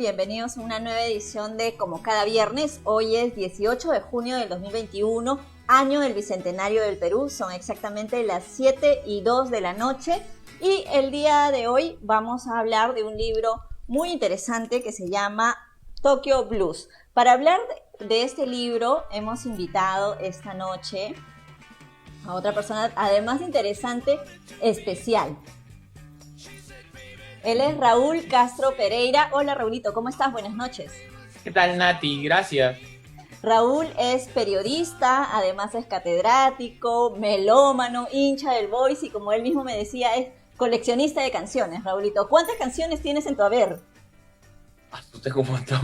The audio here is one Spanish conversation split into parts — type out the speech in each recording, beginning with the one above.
Bienvenidos a una nueva edición de Como cada viernes. Hoy es 18 de junio del 2021, año del Bicentenario del Perú. Son exactamente las 7:02 de la noche y el día de hoy vamos a hablar de un libro muy interesante que se llama Tokyo Blues. Para hablar de este libro hemos invitado esta noche a otra persona, además de interesante, especial. Él es Raúl Castro Pereira. Hola Raulito, ¿cómo estás? Buenas noches. ¿Qué tal, Nati? Gracias. Raúl es periodista, además es catedrático, melómano, hincha del Boys y como él mismo me decía, es coleccionista de canciones. Raúlito, ¿cuántas canciones tienes en tu haber? Tengo un montón.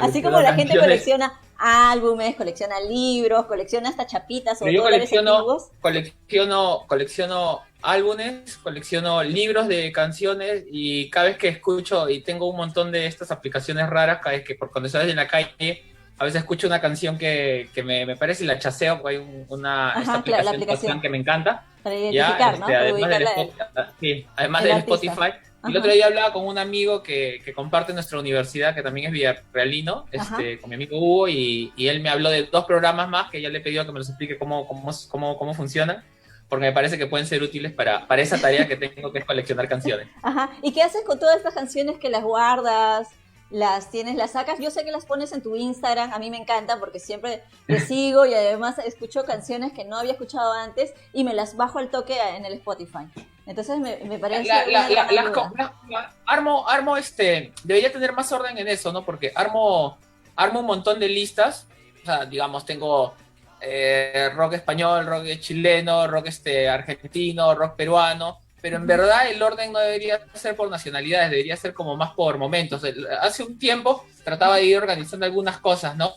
Así como la gente colecciona álbumes, colecciona libros, colecciona hasta chapitas o dólares antiguos. Colecciono álbumes, colecciono libros de canciones y cada vez que escucho, y tengo un montón de estas aplicaciones raras, cada vez que cuando estoy en la calle, a veces escucho una canción que me parece y la chaseo, porque hay esta aplicación que me encanta. Para identificar, ¿no? Además del Spotify. El otro día hablaba con un amigo que comparte nuestra universidad, que también es villarrealino, con mi amigo Hugo, y él me habló de 2 programas más que ya le he pedido que me los explique cómo funcionan, porque me parece que pueden ser útiles para esa tarea que tengo, que es coleccionar canciones. Ajá. ¿Y qué haces con todas estas canciones que las guardas? ¿Las tienes, las sacas? Yo sé que las pones en tu Instagram, a mí me encanta porque siempre te sigo y además escucho canciones que no había escuchado antes y me las bajo al toque en el Spotify. Entonces me parece armo debería tener más orden en eso, ¿no? Porque armo un montón de listas, o sea, digamos, tengo rock español, rock chileno, rock argentino, rock peruano, pero en verdad el orden no debería ser por nacionalidades, debería ser como más por momentos. Hace un tiempo trataba de ir organizando algunas cosas, ¿no?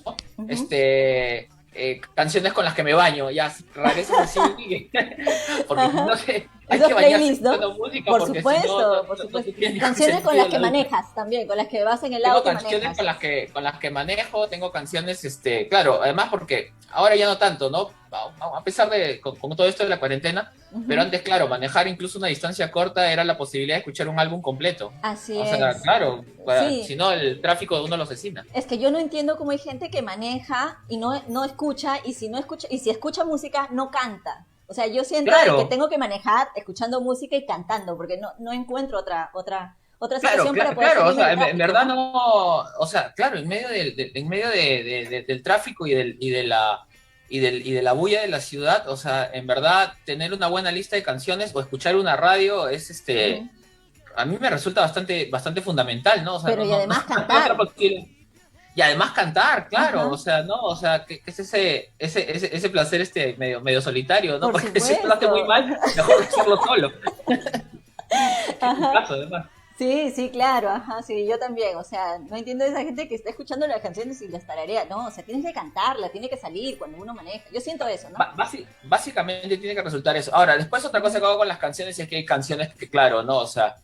Canciones con las que me baño, ya, rarezas así, porque no sé, hay esos que bañarse ¿no? música, por supuesto, por supuesto. Canciones con las que manejas también, con las que vas en el auto. Tengo canciones con las que manejo, tengo canciones, claro, además porque ahora ya no tanto, ¿no? A pesar de, con todo esto de la cuarentena, pero antes, claro, manejar incluso una distancia corta era la posibilidad de escuchar un álbum completo. Así es. O sea, claro, sí. Si no, el tráfico de uno lo asesina. Es que yo no entiendo cómo hay gente que maneja y no escucha, y si escucha música, no canta. O sea, yo siento que tengo que manejar escuchando música y cantando, porque no encuentro otra situación para poder o sea, en verdad no, o sea, claro, en medio del tráfico y de la bulla de la ciudad, o sea, en verdad tener una buena lista de canciones o escuchar una radio es a mí me resulta bastante fundamental, ¿no? O sea, pero y además cantar. Y además cantar, claro, o sea, ¿no? O sea, que es ese placer medio solitario, ¿no? Porque si lo hace muy mal, mejor hacerlo solo. Caso, además. Sí, claro, sí, yo también, o sea, no entiendo esa gente que está escuchando las canciones y las tararea, no, o sea, tienes que cantarla, tiene que salir cuando uno maneja, yo siento eso, ¿no? Básicamente tiene que resultar eso. Ahora, después otra cosa que hago con las canciones es que hay canciones que, claro, ¿no? O sea,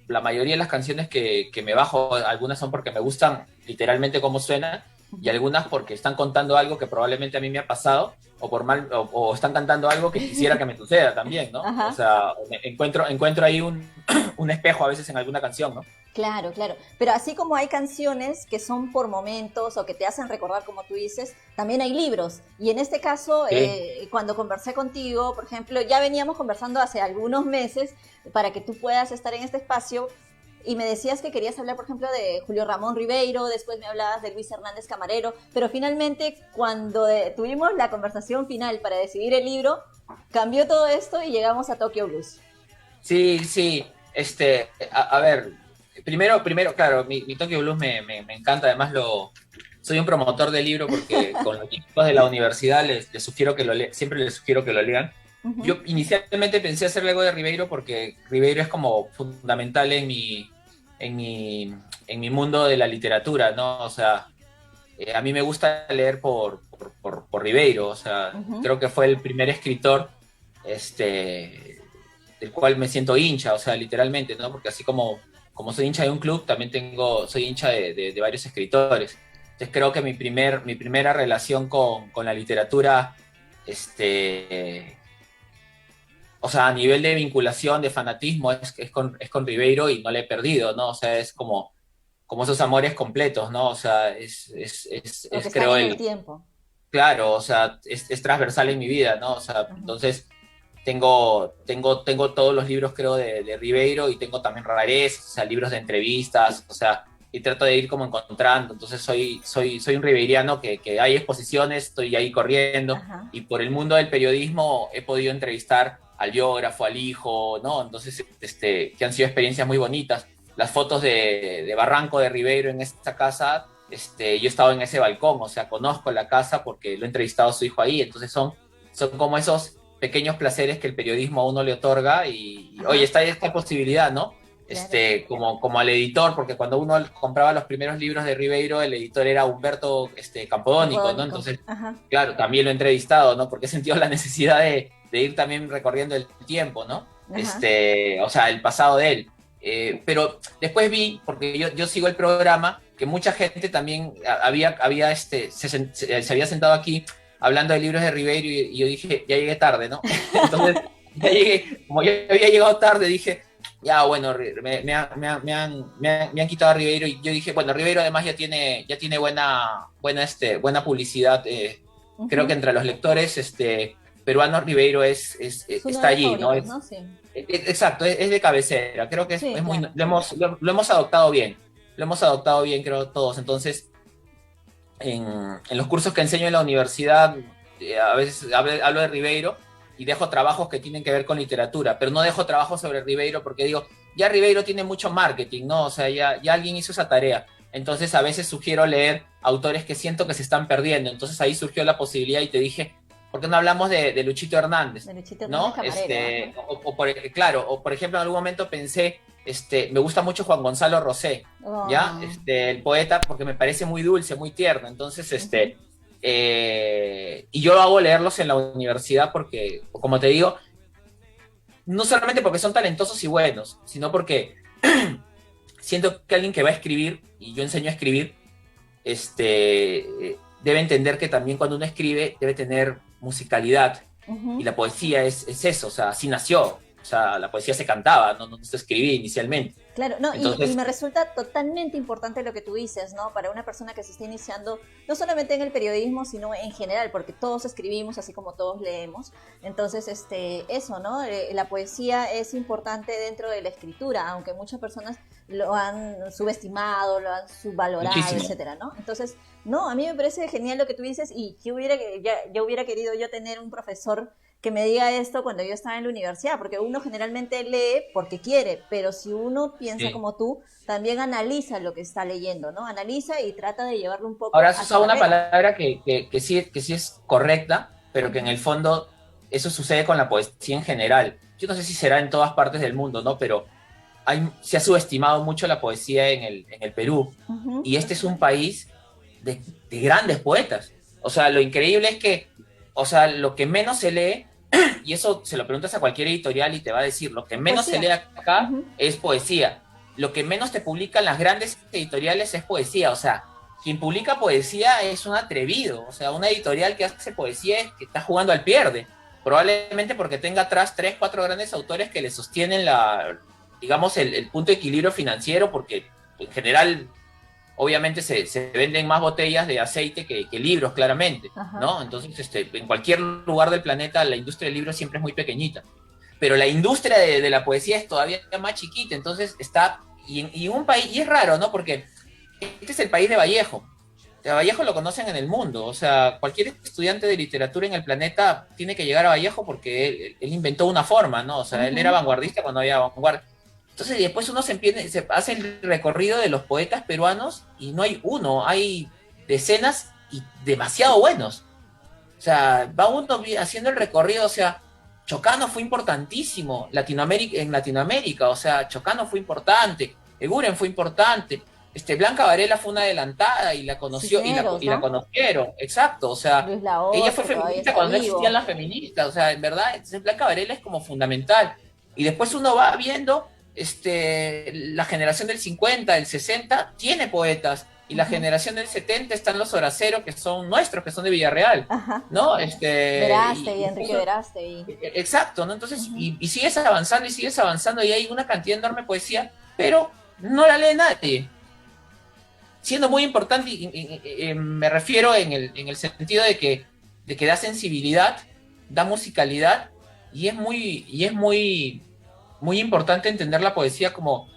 la mayoría de las canciones que me bajo, algunas son porque me gustan literalmente cómo suenan, y algunas porque están contando algo que probablemente a mí me ha pasado, o están cantando algo que quisiera que me suceda también, ¿no? Ajá. O sea, encuentro ahí un espejo a veces en alguna canción, ¿no? Claro, pero así como hay canciones que son por momentos o que te hacen recordar, como tú dices, también hay libros, y en este caso, cuando conversé contigo, por ejemplo, ya veníamos conversando hace algunos meses para que tú puedas estar en este espacio, y me decías que querías hablar, por ejemplo, de Julio Ramón Ribeiro, después me hablabas de Luis Hernández Camarero, pero finalmente cuando tuvimos la conversación final para decidir el libro, cambió todo esto y llegamos a Tokyo Blues. Sí, a ver, primero, claro, mi Tokyo Blues me encanta, además soy un promotor del libro porque con los chicos de la universidad les sugiero que siempre les sugiero que lo lean. Uh-huh. Yo inicialmente pensé hacer algo de Ribeiro porque Ribeiro es como fundamental en mi mundo de la literatura, ¿no? O sea, a mí me gusta leer por Ribeiro, o sea, uh-huh. Creo que fue el primer escritor del cual me siento hincha, o sea, literalmente, ¿no? Porque así como soy hincha de un club, también soy hincha de varios escritores. Entonces creo que mi primera relación con la literatura o sea, a nivel de vinculación, de fanatismo, es con Ribeiro y no le he perdido, ¿no? O sea, es como esos amores completos, ¿no? O sea, O que están creo, en el tiempo. claro, o sea, es transversal en mi vida, ¿no? O sea, Ujú. entonces tengo todos los libros, creo, de Ribeiro y tengo también rarezas, o sea, libros de entrevistas, o sea, y trato de ir como encontrando. Entonces soy un ribeiriano que hay exposiciones, estoy ahí corriendo Ajá. y por el mundo del periodismo he podido entrevistar al biógrafo, al hijo, ¿no? Entonces, que han sido experiencias muy bonitas. Las fotos de Barranco de Ribeiro en esta casa, yo he estado en ese balcón, o sea, conozco la casa porque lo he entrevistado a su hijo ahí, entonces son como esos pequeños placeres que el periodismo a uno le otorga y oye, Ajá. está esta posibilidad, ¿no? Claro. Como al editor, porque cuando uno compraba los primeros libros de Ribeiro, el editor era Humberto Campodónico, ¿no? Campodónico. Entonces, Ajá. claro, también lo he entrevistado, ¿no? Porque he sentido la necesidad de ir también recorriendo el tiempo, ¿no? Ajá. O sea, el pasado de él. Pero después vi, porque yo sigo el programa, que mucha gente también se había sentado aquí hablando de libros de Ribeiro y yo dije, ya llegué tarde, ¿no? Entonces, ya llegué, como ya había llegado tarde, dije, ya bueno, me han quitado a Ribeiro y yo dije, bueno, Ribeiro además ya tiene buena publicidad, creo que Ujú. entre los lectores peruanos Ribeiro Es uno de está los allí, ¿no? favoritos, ¿no? Sí. Exacto, es de cabecera, creo que Sí, es muy, claro. lo hemos lo hemos adoptado bien, creo, todos, entonces en los cursos que enseño en la universidad, a veces hablo de Ribeiro y dejo trabajos que tienen que ver con literatura, pero no dejo trabajos sobre Ribeiro porque digo, ya Ribeiro tiene mucho marketing, ¿no? O sea, ya alguien hizo esa tarea. Entonces a veces sugiero leer autores que siento que se están perdiendo. Entonces ahí surgió la posibilidad y te dije, ¿por qué no hablamos de Luchito Hernández? De Luchito Hernández ¿No? Camarero, ajá. Claro, o por ejemplo en algún momento pensé, me gusta mucho Juan Gonzalo Rosé, ¿ya? Oh, El poeta, porque me parece muy dulce, muy tierno. Entonces, ujú. y yo lo hago leerlos en la universidad porque, como te digo, no solamente porque son talentosos y buenos, sino porque siento que alguien que va a escribir, y yo enseño a escribir, debe entender que también cuando uno escribe debe tener musicalidad. Y Ujú. la poesía es eso, o sea, así nació. O sea, la poesía se cantaba, no se escribía inicialmente. Claro, no, y Entonces, me resulta totalmente importante lo que tú dices, ¿no? Para una persona que se está iniciando, no solamente en el periodismo, sino en general, porque todos escribimos así como todos leemos. Entonces, eso, ¿no? La poesía es importante dentro de la escritura, aunque muchas personas lo han subestimado, lo han subvalorado, muchísimo. etcétera, ¿no? Entonces, no, a mí me parece genial lo que tú dices y yo hubiera querido yo tener un profesor que me diga esto cuando yo estaba en la universidad, porque uno generalmente lee porque quiere, pero si uno piensa Sí. como tú, también analiza lo que está leyendo, ¿no? Analiza y trata de llevarlo un poco Ahora a has su usado una manera. palabra que sí es correcta, pero que en Ujú. el fondo eso sucede con la poesía en general. Yo no sé si será en todas partes del mundo, ¿no? Pero se ha subestimado mucho la poesía en el Perú. Ujú. Y este es un país de grandes poetas. O sea, lo increíble es que, o sea, lo que menos se lee, y eso se lo preguntas a cualquier editorial y te va a decir, lo que menos se Poesía. lee acá Ujú. es poesía. Lo que menos te publican las grandes editoriales es poesía. O sea, quien publica poesía es un atrevido. O sea, una editorial que hace poesía es que está jugando al pierde. Probablemente porque tenga atrás tres, cuatro grandes autores que le sostienen digamos, el punto de equilibrio financiero, porque en general obviamente se venden más botellas de aceite que libros, claramente, Ajá. ¿no? Entonces, en cualquier lugar del planeta la industria del libro siempre es muy pequeñita, pero la industria de la poesía es todavía más chiquita, entonces está, y en un país, y es raro, ¿no? Porque este es el país de Vallejo. A Vallejo lo conocen en el mundo, o sea, cualquier estudiante de literatura en el planeta tiene que llegar a Vallejo porque él inventó una forma, ¿no? O sea, él era Ujú. vanguardista cuando había vanguardia. Entonces, y después uno se hace el recorrido de los poetas peruanos y no hay uno, hay decenas y demasiado buenos. O sea, va uno haciendo el recorrido, o sea, Chocano fue importantísimo en Latinoamérica, o sea, Chocano fue importante, Eguren fue importante, Blanca Varela fue una adelantada y la conoció Cisneros, y la ¿no? conocieron, exacto, o sea, Luis ella fue Lahoz, que todavía feminista está cuando no existían vivo. las feministas, o sea, en verdad, entonces Blanca Varela es como fundamental. Y después uno va viendo, la generación del 50 del 60 tiene poetas, y la generación del 70 están los Horacero, que son nuestros, que son de Villarreal, Ajá. ¿no? Verástegui, Enrique Verástegui. Exacto, ¿no? Entonces, Ujú. y sigues avanzando, y hay una cantidad enorme de poesía, pero no la lee nadie. Siendo muy importante, me refiero en el sentido de que da sensibilidad, da musicalidad, y es muy importante entender la poesía como,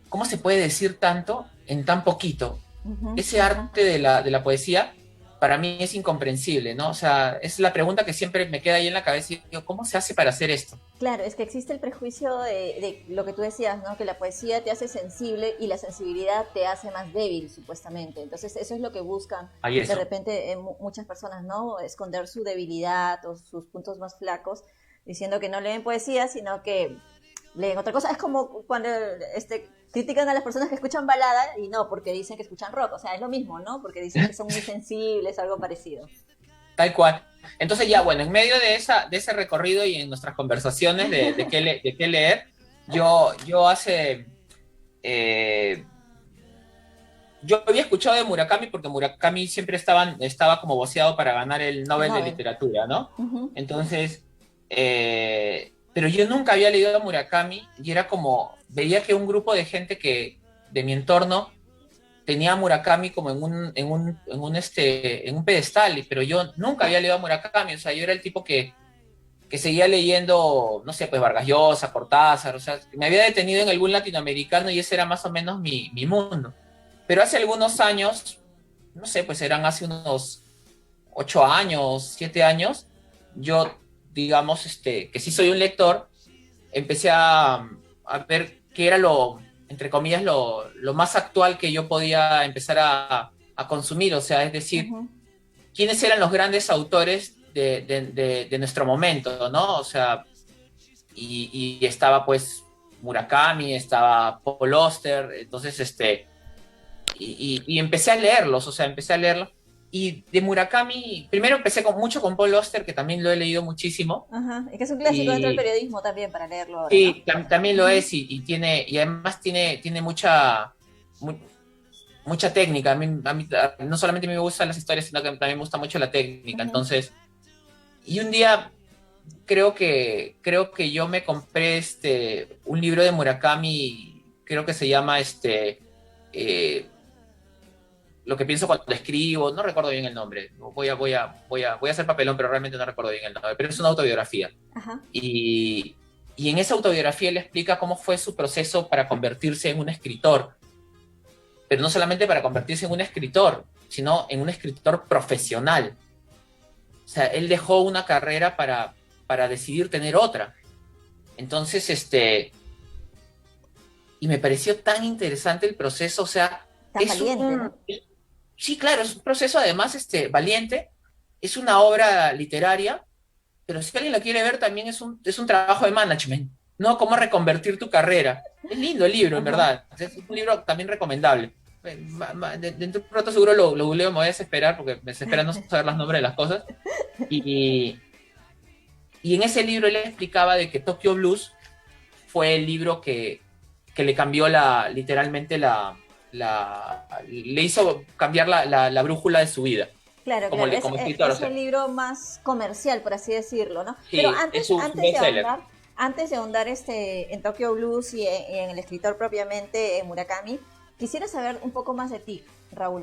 ¿cómo se puede decir tanto en tan poquito? Ujú, Ese ajá. arte de la poesía para mí es incomprensible, ¿no? O sea, es la pregunta que siempre me queda ahí en la cabeza y digo, ¿cómo se hace para hacer esto? Claro, es que existe el prejuicio de lo que tú decías, ¿no? Que la poesía te hace sensible y la sensibilidad te hace más débil, supuestamente. Entonces, eso es lo que buscan Ahí de eso. repente muchas personas, ¿no? Esconder su debilidad o sus puntos más flacos, diciendo que no leen poesía, sino que leen otra cosa. Es como cuando critican a las personas que escuchan balada y no, porque dicen que escuchan rock. O sea, es lo mismo, ¿no? Porque dicen que son muy sensibles, algo parecido. Tal cual. Entonces ya, bueno, en medio de ese recorrido y en nuestras conversaciones de qué leer, yo eh, yo había escuchado de Murakami porque Murakami siempre estaba como voceado para ganar el El Nobel de Nobel. Literatura, ¿no? Ujú, Entonces, pero yo nunca había leído a Murakami y era como, veía que un grupo de gente de mi entorno tenía a Murakami como en un pedestal, pero yo nunca había leído a Murakami, o sea, yo era el tipo que seguía leyendo, no sé, pues Vargas Llosa, Cortázar, o sea, me había detenido en algún latinoamericano y ese era más o menos mi mundo. Pero hace algunos años, no sé, pues eran hace unos 8 años, 7 años, yo, digamos, que sí soy un lector, empecé a ver qué era entre comillas, lo más actual que yo podía empezar a consumir, o sea, es decir, ujú. quiénes eran los grandes autores de nuestro momento, ¿no? O sea, y estaba pues Murakami, estaba Paul Auster, entonces, y empecé a leerlos, o sea, empecé a leerlos. Y de Murakami, primero empecé mucho con Paul Auster, que también lo he leído muchísimo, Ajá, es que es un clásico dentro del y periodismo también para leerlo ahora, ¿no? sí, también lo Ujú, es, y además tiene mu- mucha técnica. No solamente me gustan las historias, sino que también me gusta mucho la técnica. ujú. Entonces, y un día creo que yo me compré un libro de Murakami, creo que se llama eh, Lo que pienso cuando escribo, no recuerdo bien el nombre. Voy a hacer papelón, pero realmente no recuerdo bien el nombre. Pero es una autobiografía. Ajá. Y, y en esa autobiografía él explica cómo fue su proceso para convertirse en un escritor, pero no solamente para convertirse en un escritor, sino en un escritor profesional. O sea, él dejó una carrera para decidir tener otra. Entonces, y me pareció tan interesante el proceso, o sea, Tan valiente, ¿no? sí, claro, es un proceso además valiente, es una obra literaria, pero si alguien la quiere ver también es un trabajo de management, ¿no? Cómo reconvertir tu carrera. Es lindo el libro, en Ajá. verdad, es un libro también recomendable. Dentro de un rato seguro lo googleo, me voy a desesperar porque me desespera no saber los nombres de las cosas. Y, y en ese libro él explicaba de que Tokyo Blues fue el libro que le cambió literalmente le hizo cambiar la brújula de su vida Claro, claro, como escritor. O es sea, el libro más comercial, por así decirlo, ¿no? Pero sí, es su bestseller. antes de ahondar en Tokyo Blues y en el escritor propiamente, Murakami, quisiera saber un poco más de ti, Raúl.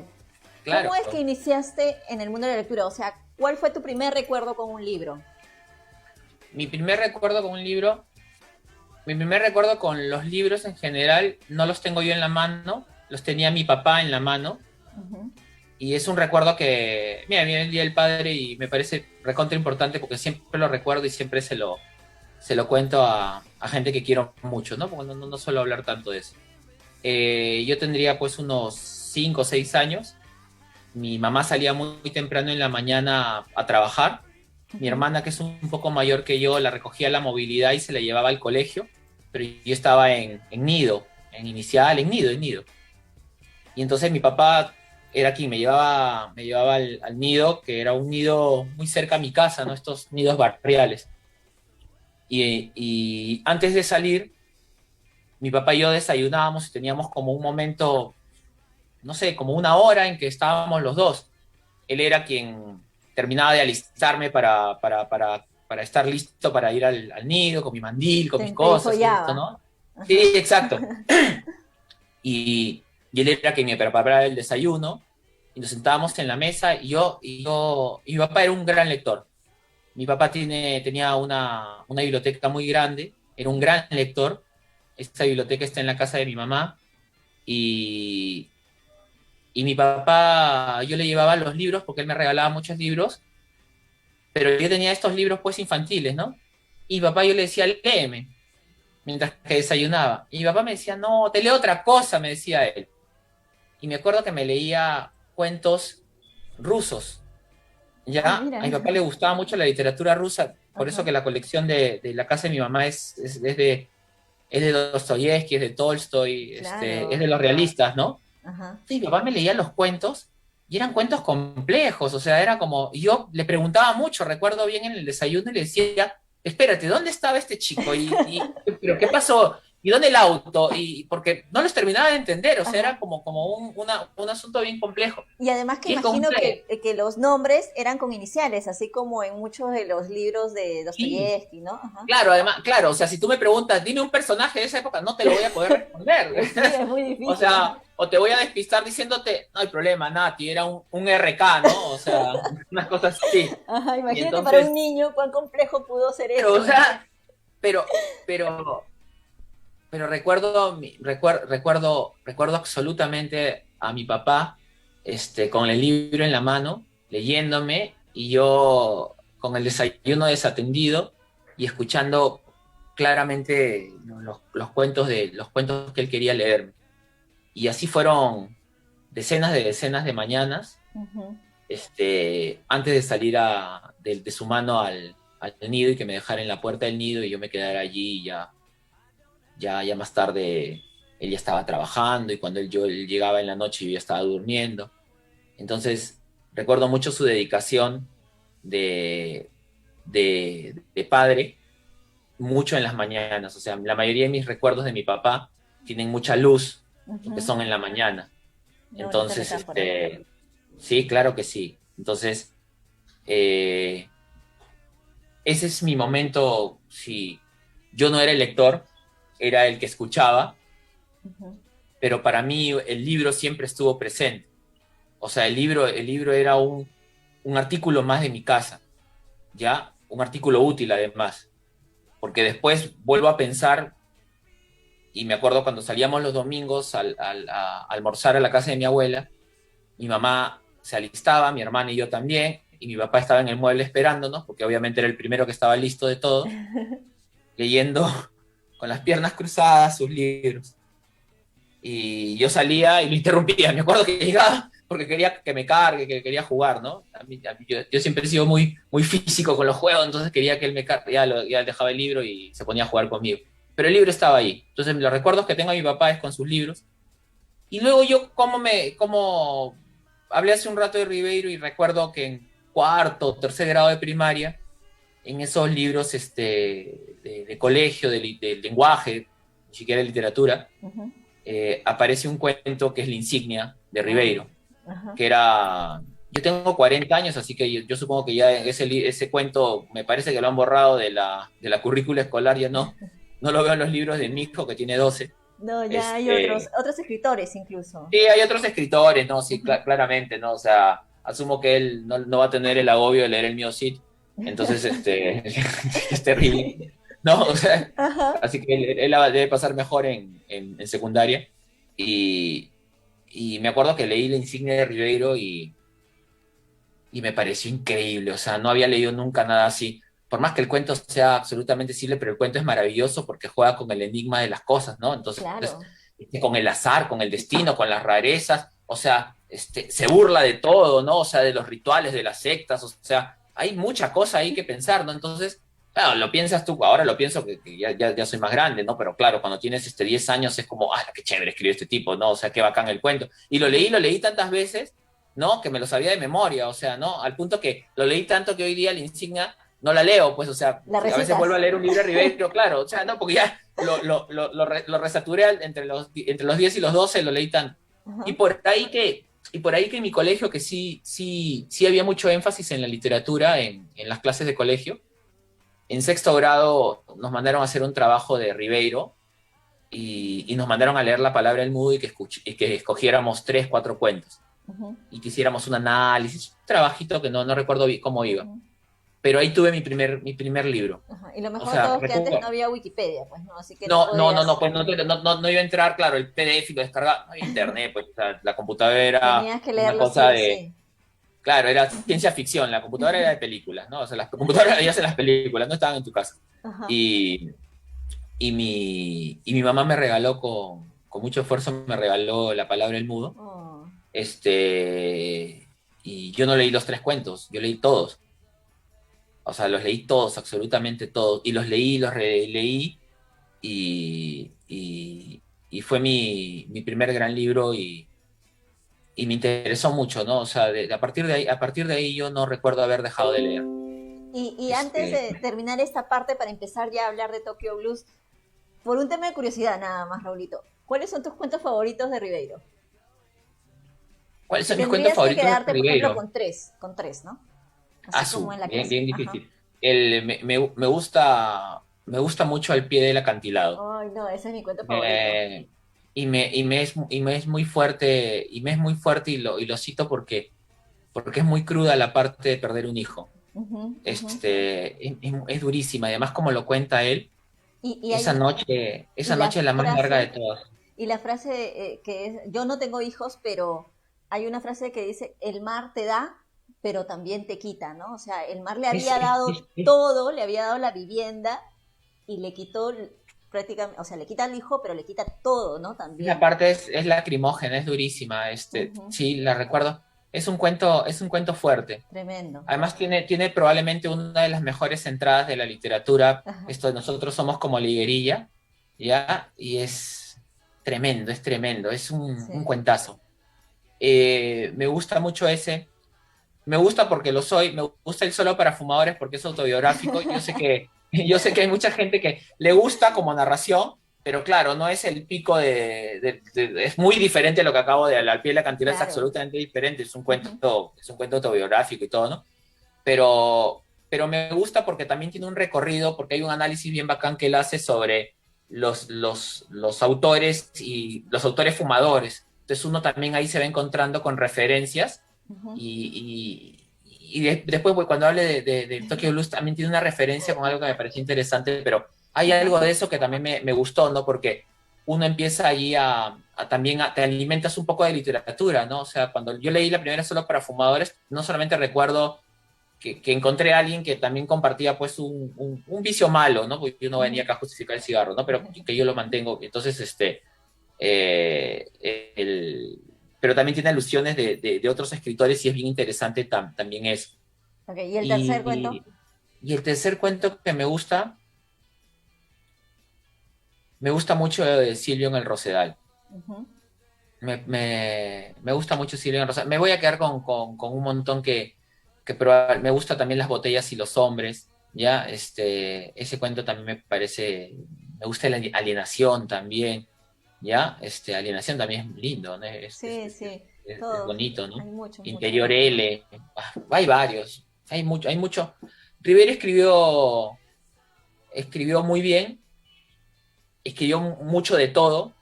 ¿Cómo Claro. es que iniciaste en el mundo de la lectura? O sea, ¿cuál fue tu primer recuerdo con un libro? Mi primer recuerdo con un libro, mi primer recuerdo con los libros en general, no los tengo yo en la mano, los tenía mi papá en la mano. Ujú, Y es un recuerdo que, mira, viene el Día del Padre y me parece recontra importante porque siempre lo recuerdo y siempre se lo cuento a gente que quiero mucho, ¿no? Porque no suelo hablar tanto de eso. Yo tendría pues unos 5 o 6 años. Mi mamá salía muy temprano en la mañana a trabajar. Mi ujú. hermana, que es un poco mayor que yo, la recogía a la movilidad y se la llevaba al colegio. Pero yo estaba en nido, en inicial, en nido. Y entonces mi papá era quien me llevaba al nido, que era un nido muy cerca a mi casa, ¿no? Estos nidos barriales. Y antes de salir, mi papá y yo desayunábamos y teníamos como un momento no sé, como una hora en que estábamos los dos. Él era quien terminaba de alistarme para estar listo para ir al nido, con mi mandil, con mis Te cosas y esto, difollaba. ¿no? Sí, Ajá. exacto. Y él era quien me preparaba el desayuno, y nos sentábamos en la mesa, y mi papá era un gran lector. Mi papá tenía una biblioteca muy grande, era un gran lector. Esta biblioteca está en la casa de mi mamá, y, y mi papá, yo le llevaba los libros porque él me regalaba muchos libros, pero yo tenía estos libros pues infantiles, ¿no? Y mi papá yo le decía, léeme, mientras que desayunaba. Y mi papá me decía, no, te leo otra cosa, me decía él. Y me acuerdo que me leía cuentos rusos. Ah, Ya, a mira. mi papá le gustaba mucho la literatura rusa, por eso Ajá. que la colección de la casa de mi mamá es de Dostoyevsky, es de Tolstoy, es Claro. de los realistas, ¿no? Ajá. Sí, mi papá me leía los cuentos y eran cuentos complejos, o sea, era como, y yo le preguntaba mucho, recuerdo bien en el desayuno y le decía, espérate, ¿dónde estaba este chico? ¿Pero qué pasó? ¿Y dónde el auto? Y porque no los terminaba de entender, o sea, Ajá. era como un asunto bien complejo. Y además que Y es como imagino una... que los nombres eran con iniciales, así como en muchos de los libros de Sí, Dostoyevsky, ¿no? Ajá. claro, además, claro, o sea, si tú me preguntas, dime un personaje de esa época, no te lo voy a poder responder. Sí, es muy O difícil. sea, o te voy a despistar diciéndote, no hay problema, Nati, era un RK, ¿no? O sea, unas cosas así. Ajá, Y imagínate para un entonces, niño cuán complejo pudo ser pero, o eso, ¿no? sea, pero, pero, pero recuerdo absolutamente a mi papá, con el libro en la mano, leyéndome, y yo con el desayuno desatendido y escuchando claramente los cuentos que él quería leerme. Y así fueron decenas de mañanas, Ujú. antes de salir de su mano al nido, y que me dejara en la puerta del nido y yo me quedara allí, y ya más tarde él ya estaba trabajando, y cuando él llegaba en la noche yo ya estaba durmiendo. Entonces recuerdo mucho su dedicación de, de padre, mucho en las mañanas. O sea, la mayoría de mis recuerdos de mi papá tienen mucha luz porque Ujú. son en la mañana. Una bonita Entonces, metáfora. sí, claro que sí. Entonces, eh, ese es mi momento. Si yo no era el lector, era el que escuchaba, Ujú. pero para mí el libro siempre estuvo presente. O sea, el libro era un artículo más de mi casa, ¿ya? Un artículo útil además, porque después vuelvo a pensar, y me acuerdo cuando salíamos los domingos a almorzar a la casa de mi abuela, mi mamá se alistaba, mi hermana y yo también, y mi papá estaba en el mueble esperándonos, porque obviamente era el primero que estaba listo de todos, leyendo con las piernas cruzadas sus libros. Y yo salía y lo interrumpía. Me acuerdo que llegaba porque quería que me cargue, que quería jugar, ¿no? Yo siempre he sido muy, muy físico con los juegos, entonces quería que él me cargue, ya dejaba el libro y se ponía a jugar conmigo. Pero el libro estaba ahí. Entonces los recuerdos que tengo de mi papá es con sus libros. Y luego yo, como hablé hace un rato de Ribeiro, y recuerdo que en cuarto o tercer grado de primaria, en esos libros de colegio, de lenguaje, ni siquiera de literatura, Ujú. aparece un cuento que es La Insignia de Ah, Ribeiro, ajá. que era... Yo tengo 40 años, así que yo supongo que ya ese cuento me parece que lo han borrado de la currícula escolar, ya no lo veo en los libros de mi hijo, que tiene 12. No, ya hay Este, otros escritores incluso. sí, hay otros escritores, ¿no? Sí, Ujú. claramente, ¿no? O sea, asumo que él no va a tener el agobio de leer el mío Cid, entonces, es terrible, ¿no? O sea, Ajá. así que él debe pasar mejor en secundaria. Y, y me acuerdo que leí La Insignia de Ribeiro, y me pareció increíble, o sea, no había leído nunca nada así. Por más que el cuento sea absolutamente simple, pero el cuento es maravilloso porque juega con el enigma de las cosas, ¿no? Entonces, Claro. con el azar, con el destino, con las rarezas, o sea, se burla de todo, ¿no? O sea, de los rituales, de las sectas, o sea, hay mucha cosa ahí que pensar, ¿no? Entonces, claro, lo piensas tú, ahora lo pienso que ya soy más grande, ¿no? Pero claro, cuando tienes 10 años es como, ah, qué chévere escribió este tipo, ¿no? O sea, qué bacán el cuento. Y lo leí tantas veces, ¿no? Que me lo sabía de memoria, o sea, ¿no? Al punto que lo leí tanto que hoy día La Insignia no la leo, pues, o sea, La a veces vuelvo recitas. a leer un libro de Ribeiro, claro, o sea, no, porque ya lo resaturé entre los 10 y los 12, lo leí tanto. Ajá. Y por ahí que en mi colegio, que sí había mucho énfasis en la literatura, en las clases de colegio, en sexto grado nos mandaron a hacer un trabajo de Ribeiro y nos mandaron a leer La palabra del mudo y que escogiéramos 3, 4 cuentos Ujú, y que hiciéramos un análisis, un trabajito que no recuerdo bien cómo iba. ujú. Pero ahí tuve mi primer libro. Ajá. Y lo O mejor de sea, todo es que antes no recuerdo. había Wikipedia, pues, ¿no? Así que no No, podías, pues no iba a entrar, claro, el PDF y lo descargaba, no había internet, pues o sea, la computadora era tenías que una leerlo cosa sí o de, sí. claro, era ciencia ficción, la computadora era de películas, ¿no? O sea, las computadoras veías en las películas, no estaban en tu casa. Ajá. Y, y mi mamá me regaló con mucho esfuerzo, me regaló La palabra del mudo, Oh. y yo no leí los 3 cuentos, yo leí todos. O sea, los leí todos, absolutamente todos. Y los leí, los releí y fue mi primer gran libro y me interesó mucho, ¿no? O sea, a partir de ahí yo no recuerdo haber dejado de leer. Y antes Este, de terminar esta parte, para empezar ya a hablar de Tokyo Blues, por un tema de curiosidad nada más, Raulito, ¿cuáles son tus cuentos favoritos de Ribeiro? ¿Cuáles Y son mis cuentos tendrías que favoritos de quedarte, por ejemplo, Ribeiro? con tres, ¿no? Así como Azul, en la bien, clase. bien Ajá. difícil. Me gusta mucho Al pie del acantilado. Ay, no, ese es mi cuento favorito. Eh, y me es muy fuerte, y lo cito porque es muy cruda la parte de perder un hijo. Ujú, ujú. Es durísima, además como lo cuenta él, Y esa hay, noche, y esa la noche es la más larga de frase, todas. y la frase que es, yo no tengo hijos, pero hay una frase que dice, el mar te da, pero también te quita, ¿no? O sea, el mar le Es, había es, dado es- es- todo, le había dado la vivienda y le quitó prácticamente, o sea, le quita al hijo, pero le quita todo, ¿no? esa También. parte es lacrimógena, es durísima. Ujú. Sí, la recuerdo. Es un cuento fuerte. Tremendo. Además tiene probablemente una de las mejores entradas de la literatura. Ajá. Esto de Nosotros somos como liguerilla, ¿ya? Y es tremendo, es un Sí. cuentazo. Me gusta mucho ese. Me gusta porque lo soy, me gusta el Solo para Fumadores porque es autobiográfico. Yo sé que hay mucha gente que le gusta como narración, pero claro, no es el pico es muy diferente a lo que acabo de Al pie de la cantidad, es Claro. absolutamente diferente, es un Ujú. cuento, es un cuento autobiográfico y todo, ¿no? Pero me gusta porque también tiene un recorrido, porque hay un análisis bien bacán que él hace sobre los autores y los autores fumadores. Entonces uno también ahí se va encontrando con referencias Ujú. después pues, cuando hable de Tokyo Blues también tiene una referencia con algo que me pareció interesante, pero hay Ajá. algo de eso que también me gustó, ¿no? Porque uno empieza allí también te alimentas un poco de literatura, ¿no? O sea, cuando yo leí la primera Solo para Fumadores, no solamente recuerdo que encontré a alguien que también compartía pues un vicio malo, ¿no? Porque yo no venía Ujú. acá a justificar el cigarro, ¿no? Pero que yo lo mantengo. Entonces, eh, el, pero también tiene alusiones de otros escritores y es bien interesante también eso. Ok, ¿y el tercer cuento? Y, y el tercer cuento que me gusta mucho Silvio en el Rosedal. Ujú. Me gusta mucho Silvio en el Rosedal. Me voy a quedar con un montón me gusta también Las botellas y los hombres, ¿ya? Ese cuento también me gusta la alienación también, ¿ya? Alienación también es lindo, ¿no? Sí, sí, Es todos. bonito, ¿no? Hay muchos, muchos. Interior L, hay varios, hay mucho. Rivera escribió muy bien, escribió mucho de todo,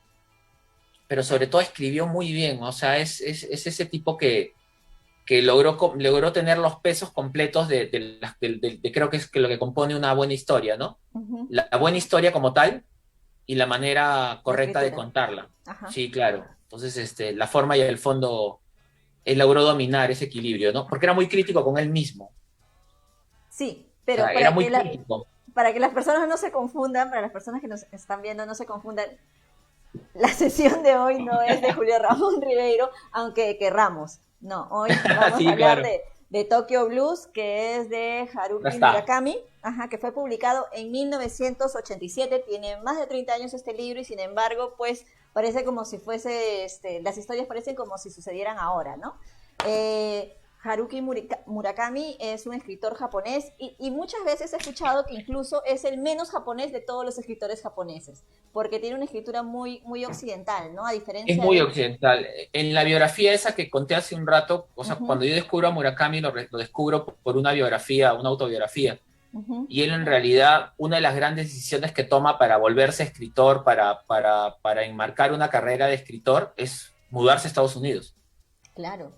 pero sobre todo escribió muy bien, o sea, es ese tipo que logró tener los pesos completos creo que es que lo que compone una buena historia, ¿no? Ujú. La buena historia como tal y la manera La correcta de escritura. contarla. Ajá. Sí, claro. Entonces, la forma y el fondo, él logró dominar ese equilibrio, ¿no? Porque era muy crítico con él mismo. Sí, O pero sea, era muy crítico. para que las personas no se confundan, para las personas que nos están viendo no se confundan, la sesión de hoy no es de Julio Ramón Ribeiro, aunque querramos. No, hoy vamos a Sí, hablar claro. de Tokyo Blues, que es de Ya Haruki está. Murakami, ajá, que fue publicado en 1987. Tiene más de 30 años este libro y sin embargo, pues parece como si fuese, las historias parecen como si sucedieran ahora, ¿no? Eh, Haruki Murakami es un escritor japonés y muchas veces he escuchado que incluso es el menos japonés de todos los escritores japoneses, porque tiene una escritura muy, muy occidental, ¿no? A Es diferencia muy de... occidental. En la biografía esa que conté hace un rato, o sea, Ujú, cuando yo descubro a Murakami, lo descubro por una biografía, una autobiografía. ujú. Y él en realidad, una de las grandes decisiones que toma para volverse escritor, para enmarcar una carrera de escritor, es mudarse a Estados Unidos. Claro.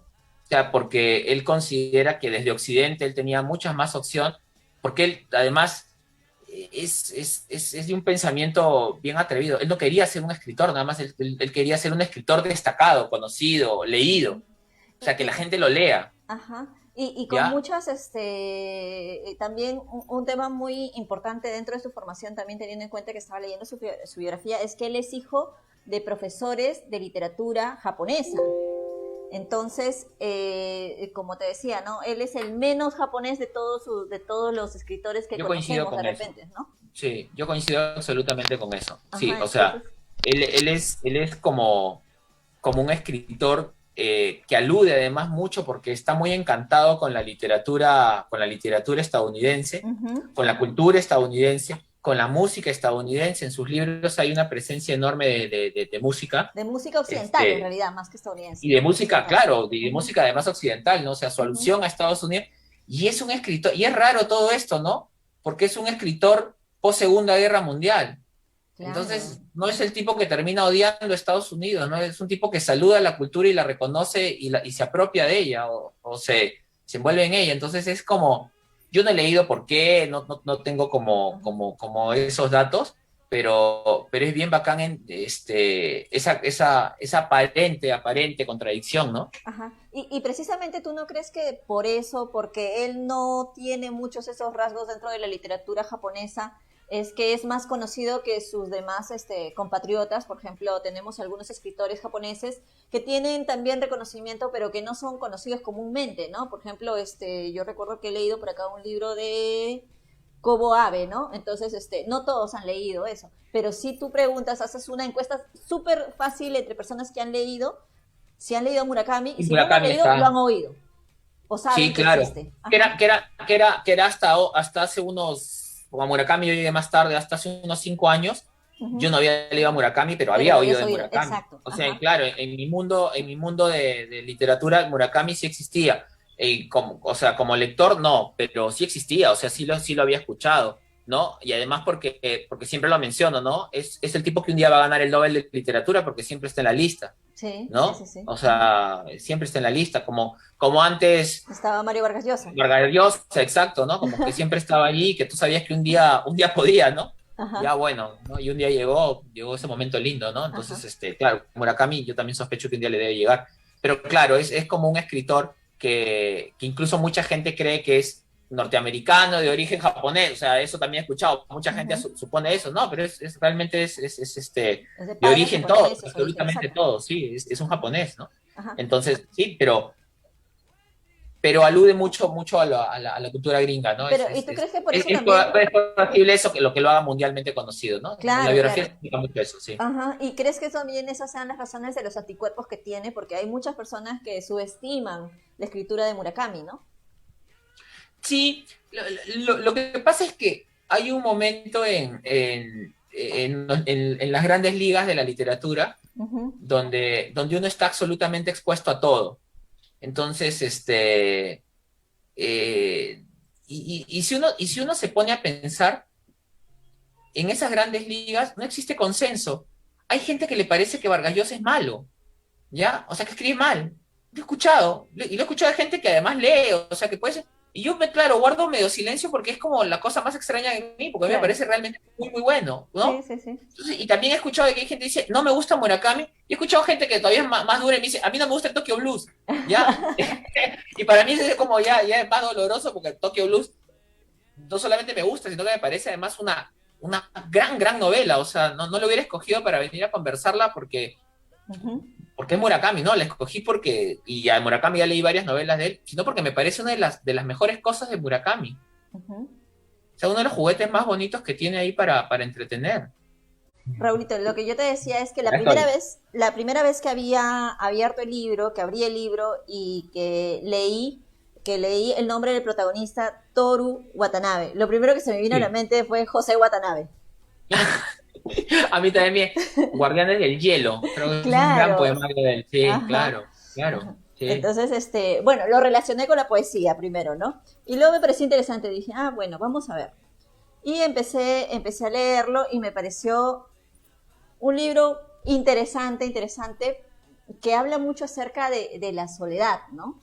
O sea, porque él considera que desde Occidente él tenía muchas más opción, porque él además es de un pensamiento bien atrevido. Él no quería ser un escritor, nada más él quería ser un escritor destacado, conocido, leído. O Y, sea, que la gente lo lea, ajá. Y con ¿ya? muchas, también un tema muy importante dentro de su formación, también teniendo en cuenta que estaba leyendo su biografía, es que él es hijo de profesores de literatura japonesa. Entonces, como te decía, ¿no? Él es el menos japonés de todos los escritores que Yo coincido conocemos de con eso. repente, ¿no? Sí, yo coincido absolutamente con eso. Sí, Ajá, o entonces, sea, él es como un escritor que alude además mucho porque está muy encantado con la literatura estadounidense, ujú. con la cultura estadounidense, con la música estadounidense. En sus libros hay una presencia enorme de música, De música occidental, en este, realidad, más que estadounidense, y de ¿no? música, Occidental. claro, de Ujú, música además occidental, ¿no? O sea, su ujú. alusión a Estados Unidos. Y es un escritor, y es raro todo esto, ¿no? Porque es un escritor post Segunda Guerra Mundial. Claro. Entonces, no es el tipo que termina odiando a Estados Unidos, ¿no? Es un tipo que saluda la cultura y la reconoce y se apropia de ella o se envuelve en ella. Entonces, es como, yo no he leído por qué, no tengo Ajá. como esos datos, pero es bien bacán esa aparente contradicción, ¿no? Ajá. Y precisamente tú no crees que por eso, porque él no tiene muchos esos rasgos dentro de la literatura japonesa, es que es más conocido que sus demás compatriotas. Por ejemplo, tenemos algunos escritores japoneses que tienen también reconocimiento, pero que no son conocidos comúnmente, ¿no? Por ejemplo, yo recuerdo que he leído por acá un libro de Kobo Abe, ¿no? Entonces, no todos han leído eso, pero si tú preguntas, haces una encuesta súper fácil entre personas que han leído, si han leído a Murakami, y Y si no lo han Murakami leído, lo está. han oído, o Sí, saben que claro. existe. Ajá. Que era hasta hace unos, como a Murakami yo llegué más tarde, hasta hace unos 5 años, yo Ujú. no había leído a Murakami, pero Pero había lo oído habías de oído, Murakami. exacto. O sea, Ajá. claro, en mi mundo de literatura, Murakami sí existía. O sea, como lector, no, pero sí existía, o sea, sí lo había escuchado, ¿no? Y además porque siempre lo menciono, ¿no? Es el tipo que un día va a ganar el Nobel de Literatura porque siempre está en la lista, Sí, sí, sí, ¿no? sí. O Ajá. sea, siempre está en la lista, como antes Estaba Mario Vargas Llosa. Vargas Llosa, exacto, ¿no? Como que siempre estaba allí, que tú sabías que un día podía, ¿no? Ajá, Ya bueno, ¿no? Y un día llegó ese momento lindo, ¿no? ajá. Entonces, claro, Murakami yo también sospecho que un día le debe llegar. Pero claro, es como un escritor que incluso mucha gente cree que es norteamericano de origen japonés, o sea, eso también he escuchado, mucha gente Ujú. supone eso, no, pero realmente Es de de padres origen todo, japoneses, origen, absolutamente exacto. todo, sí, es un Ajá, japonés, ¿no? ajá. Entonces, sí, pero alude mucho a la cultura gringa, ¿no? Pero, ¿y tú crees que por eso Es también? posible eso, que lo que lo haga mundialmente conocido, ¿no? En la Claro, biografía claro. explica mucho eso, sí. Ajá, ¿y crees que también esas sean las razones de los anticuerpos que tiene? Porque hay muchas personas que subestiman la escritura de Murakami, ¿no? Sí, lo que pasa es que hay un momento en las grandes ligas de la literatura Ujú. donde uno está absolutamente expuesto a todo. Entonces, eh, y si uno se pone a pensar, en esas grandes ligas no existe consenso. Hay gente que le parece que Vargas Llosa es malo, ¿ya? O sea, que escribe mal. Lo he escuchado, y lo he escuchado de gente que además lee, o sea, que puede ser... Y yo, claro, guardo medio silencio porque es como la cosa más extraña de mí, porque a mí me Claro. parece realmente muy, muy bueno, Sí, ¿no? sí, sí. Entonces, y también he escuchado de que hay gente que dice, no me gusta Murakami, y he escuchado gente que todavía es más dura y me dice, a mí no me gusta el Tokyo Blues, ¿ya? Y para mí es como ya es más doloroso porque el Tokyo Blues no solamente me gusta, sino que me parece además una gran novela. O sea, no lo hubiera escogido para venir a conversarla Ujú, porque es Murakami, no, la escogí porque, y a Murakami ya leí varias novelas de él, sino porque me parece una de las mejores cosas de Murakami. ujú. O sea, uno de los juguetes más bonitos que tiene ahí para entretener. Raulito, lo que yo te decía es que Acá estoy. la primera vez que había abierto el libro, que abrí el libro y que leí, que leí el nombre del protagonista, Toru Watanabe. Lo primero que se me vino a la mente fue José Watanabe. A mí también Guardianes del Hielo, creo que es un gran Claro. poemario de él. Sí, Ajá. claro, claro, sí. Entonces, bueno, lo relacioné con la poesía primero, ¿no? Y luego me pareció interesante, dije, bueno, vamos a ver. Y empecé a leerlo y me pareció un libro interesante, interesante, que habla mucho acerca de la soledad, ¿no?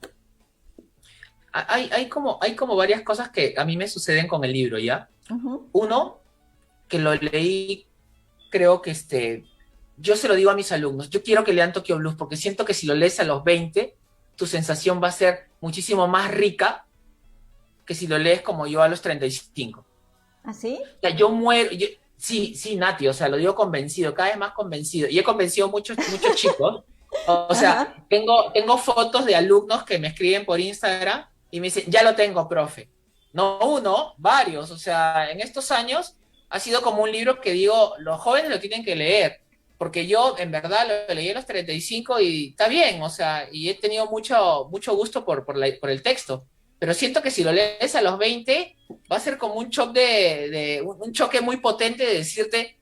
Hay como varias cosas que a mí me suceden con el libro, ¿ya? Ujú. Uno, que lo leí, creo que yo se lo digo a mis alumnos, yo quiero que lean Tokyo Blues porque siento que si lo lees a los 20, tu sensación va a ser muchísimo más rica que si lo lees como yo a los 35. ¿Así? O sea, yo muero, sí, sí, Nati, o sea, lo digo convencido, cada vez más convencido. Y he convencido a muchos, muchos chicos. O sea, Ajá. tengo fotos de alumnos que me escriben por Instagram y me dicen, ya lo tengo, profe. No uno, varios. O sea, en estos años ha sido como un libro que digo, los jóvenes lo tienen que leer. Porque yo, en verdad, lo leí a los 35 y está bien, o sea, y he tenido mucho, mucho gusto por el texto. Pero siento que si lo lees a los 20 va a ser como un choque un choque muy potente de decirte,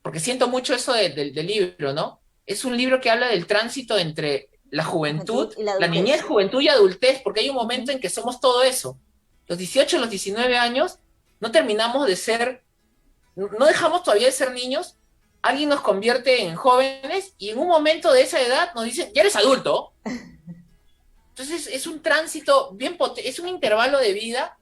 porque siento mucho eso del libro, ¿no? Es un libro que habla del tránsito entre la La juventud juventud, y la la niñez, adultez. juventud y adultez, porque hay un momento Ujú. en que somos todo eso. Los 18, los 19 años, no terminamos de ser, no dejamos todavía de ser niños, alguien nos convierte en jóvenes y en un momento de esa edad nos dicen, ya eres adulto. Entonces es un tránsito bien potente, es un intervalo de vida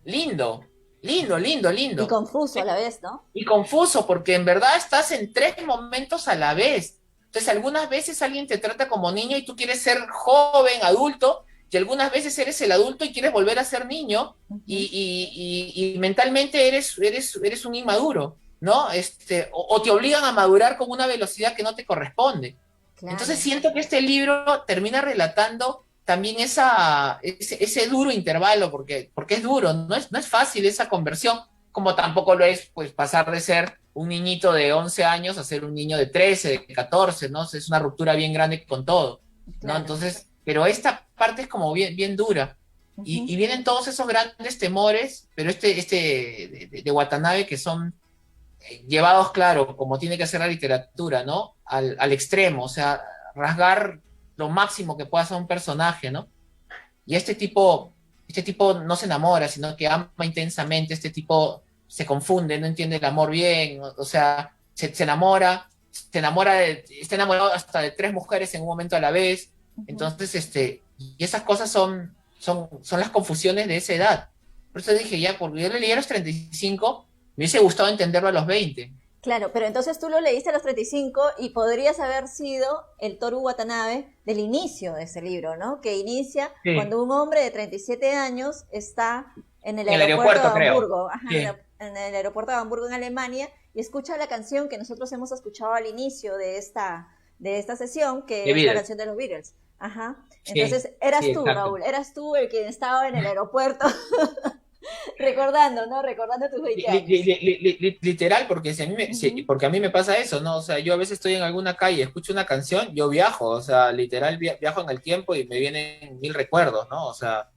lindo, lindo, lindo, Y lindo. confuso a la vez, ¿no? Y confuso, porque en verdad estás en tres momentos a la vez. Entonces, algunas veces alguien te trata como niño y tú quieres ser joven, adulto, y algunas veces eres el adulto y quieres volver a ser niño, Ujú. y mentalmente eres un inmaduro, ¿no? O te obligan a madurar con una velocidad que no te corresponde. Entonces Claro. siento que este libro termina relatando también ese duro intervalo, porque es duro, no es fácil esa conversión, como tampoco lo es pues pasar de ser un niñito de 11 años a ser un niño de 13, de 14, ¿no? Es una ruptura bien grande con todo, ¿no? Claro. Entonces, pero esta parte es como bien, bien dura. Y Ujú. vienen todos esos grandes temores, pero de Watanabe que son llevados, claro, como tiene que ser la literatura, ¿no? Al extremo, o sea, rasgar lo máximo que pueda ser un personaje, ¿no? Y este tipo no se enamora, sino que ama intensamente, este tipo se confunde, no entiende el amor bien, o sea, está enamorado hasta de tres mujeres en un momento a la vez. Ujú. Entonces, y esas cosas son las confusiones de esa edad. Por eso dije, ya, porque yo lo leí a los 35, me hubiese gustado entenderlo a los 20. Claro, pero entonces tú lo leíste a los 35 y podrías haber sido el Toru Watanabe del inicio de ese libro, ¿no? Que inicia Sí. cuando un hombre de 37 años está en el En el aeropuerto de aeropuerto, creo. Hamburgo, ajá, Sí, en el aeropuerto de Hamburgo en Alemania, y escucha la canción que nosotros hemos escuchado al inicio de esta sesión, de que es la Beatles. canción de los Beatles. Ajá. Sí, Entonces, sí, eras tú, exacto. Raúl, eras tú el que estaba en el aeropuerto recordando, ¿no? Recordando tus 20 años. Literal, porque, si a mí Ujú. porque a mí me pasa eso, ¿no? O sea, yo a veces estoy en alguna calle, escucho una canción, yo viajo, o sea, literal viajo en el tiempo y me vienen mil recuerdos, ¿no? O sea,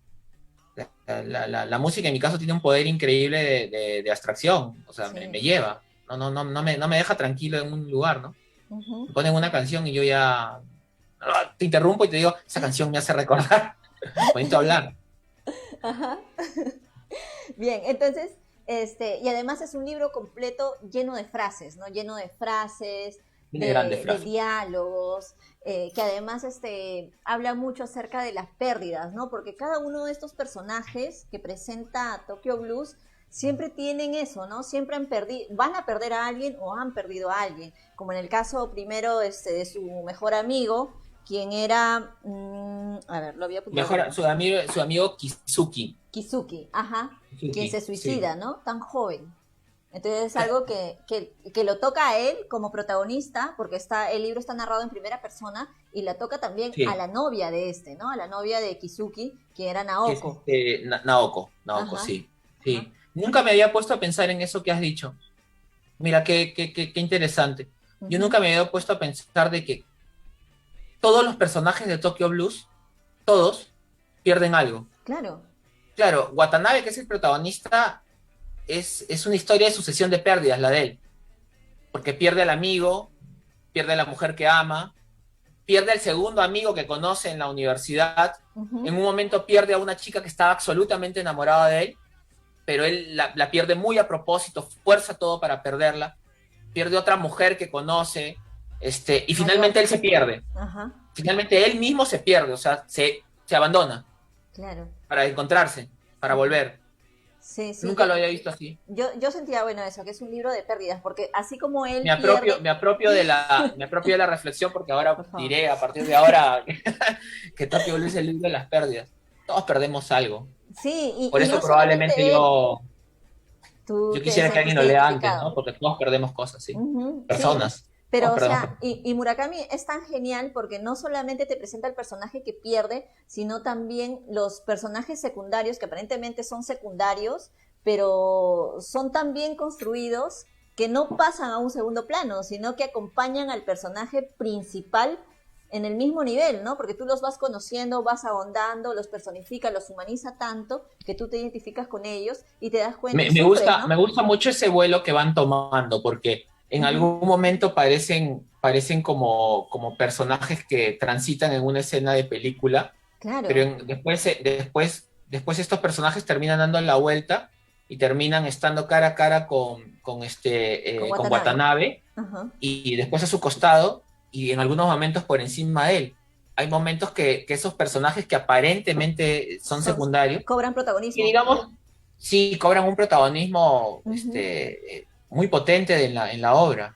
la música en mi caso tiene un poder increíble de abstracción, o sea, me Sí. lleva, no me deja tranquilo en un lugar, ¿no? Ujú. Me ponen una canción y yo ya te interrumpo y te digo, esa canción me hace recordar, bonito hablar, Ajá. Bien, entonces, y además es un libro completo lleno de frases, ¿no? Lleno de frases, tiene grandes de frases. diálogos, que además habla mucho acerca de las pérdidas, ¿no? Porque cada uno de estos personajes que presenta Tokyo Blues siempre tienen eso, ¿no? Siempre van a perder a alguien o han perdido a alguien, como en el caso primero de su mejor amigo, quien era, a ver, lo había apuntado por Mejor acá. su amigo Kizuki. Kizuki, ajá, quien se Kizuki, sí. suicida, ¿no? Tan joven. Entonces es algo que lo toca a él como protagonista, porque el libro está narrado en primera persona, y la toca también a Sí, la novia de ¿no? A la novia de Kizuki, que era que es Naoko. Naoko, Ajá, sí, ajá. sí. Nunca me había puesto a pensar en eso que has dicho. Mira, qué interesante. Yo Ujú. nunca me había puesto a pensar de que todos los personajes de Tokyo Blues, todos, pierden algo. Claro. Claro, Watanabe, que es el protagonista, es una historia de sucesión de pérdidas, la de él. Porque pierde al amigo, pierde a la mujer que ama, pierde al segundo amigo que conoce en la universidad, Ujú. en un momento pierde a una chica que estaba absolutamente enamorada de él, pero él la pierde muy a propósito, fuerza todo para perderla, pierde otra mujer que conoce, y Mayor. finalmente él se pierde, Ajá. finalmente él mismo se pierde, o sea, se abandona Claro. para encontrarse, para Ujú. volver. Sí, sí, Nunca lo había visto así. yo sentía, bueno, eso, que es un libro de pérdidas, porque así como él Me apropio, pierde, me apropio de la reflexión porque ahora por favor. diré a partir de ahora que Tokyo Ghoul es el libro de las pérdidas. Todos perdemos algo. Sí, Por y eso no solamente probablemente él, yo tú te quisiera que alguien lo sentiste lea antes, ¿no? identificado. Porque todos perdemos cosas, sí. Ujú, sí, Personas. pero Todos o perdemos sea, personas. y Murakami es tan genial porque no solamente te presenta el personaje que pierde, sino también los personajes secundarios, que aparentemente son secundarios, pero son tan bien construidos que no pasan a un segundo plano, sino que acompañan al personaje principal en el mismo nivel, ¿no? Porque tú los vas conociendo, vas ahondando, los personifica, los humaniza tanto que tú te identificas con ellos y te das cuenta y Me, me sufres, gusta, ¿no? me gusta mucho ese vuelo que van tomando, porque en Ujú. algún momento parecen como personajes que transitan en una escena de película, pero Claro, después estos personajes terminan dando la vuelta y terminan estando cara a cara con con Watanabe. Watanabe Ajá. y después a su costado y en algunos momentos por encima de él. Hay momentos que esos personajes que aparentemente son Son, secundarios cobran y protagonismo. digamos, sí cobran un protagonismo Ujú. muy potente en la obra,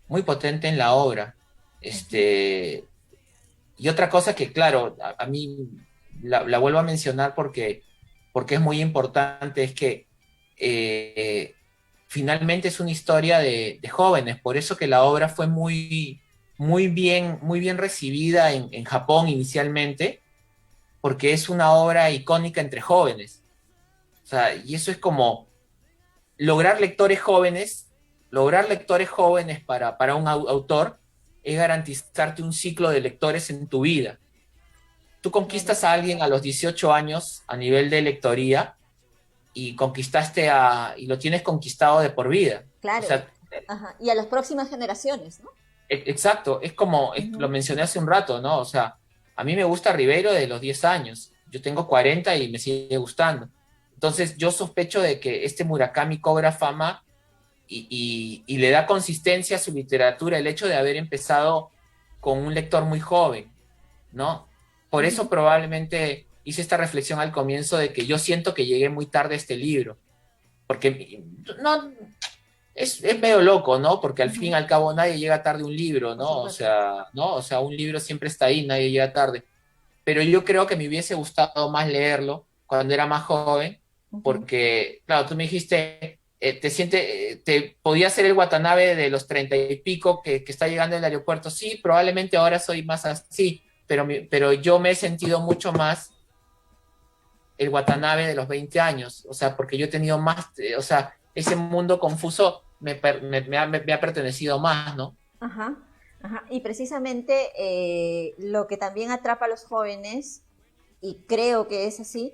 muy potente en la obra. Ujú. Y otra cosa que, claro, a mí la vuelvo a mencionar porque es muy importante, es que eh, finalmente es una historia de jóvenes, por eso que la obra fue muy bien recibida en Japón inicialmente, porque es una obra icónica entre jóvenes. O sea, y eso es como lograr lectores jóvenes, lograr lectores jóvenes para un autor es garantizarte un ciclo de lectores en tu vida. Tú Claro, conquistas a alguien a los 18 años a nivel de lectoría y y lo tienes conquistado de por vida. O claro. sea, Ajá. Y a las próximas generaciones, ¿no? exacto, es como, lo Ujú. mencioné hace un rato, ¿no? O sea, a mí me gusta Ribeiro de los 10 años, yo tengo 40 y me sigue gustando. Entonces yo sospecho de que este Murakami cobra fama y le da consistencia a su literatura el hecho de haber empezado con un lector muy joven, ¿no? Por eso Ujú. probablemente hice esta reflexión al comienzo de que yo siento que llegué muy tarde a este libro, porque no, es medio loco, ¿no? Porque al fin y Ujú. al cabo nadie llega tarde a un libro, Por ¿no? O supuesto. sea, ¿no? O sea, un libro siempre está ahí, nadie llega tarde. Pero yo creo que me hubiese gustado más leerlo cuando era más joven, Ujú. porque, claro, tú me dijiste, te podía ser el Watanabe de los 30 y pico que está llegando al aeropuerto. Sí, probablemente ahora soy más así, pero yo me he sentido mucho más el Watanabe de los 20 años, o sea, porque yo he tenido más, o sea, ese mundo confuso me ha pertenecido más, ¿no? Ajá. Ajá. Y precisamente lo que también atrapa a los jóvenes, y creo que es así,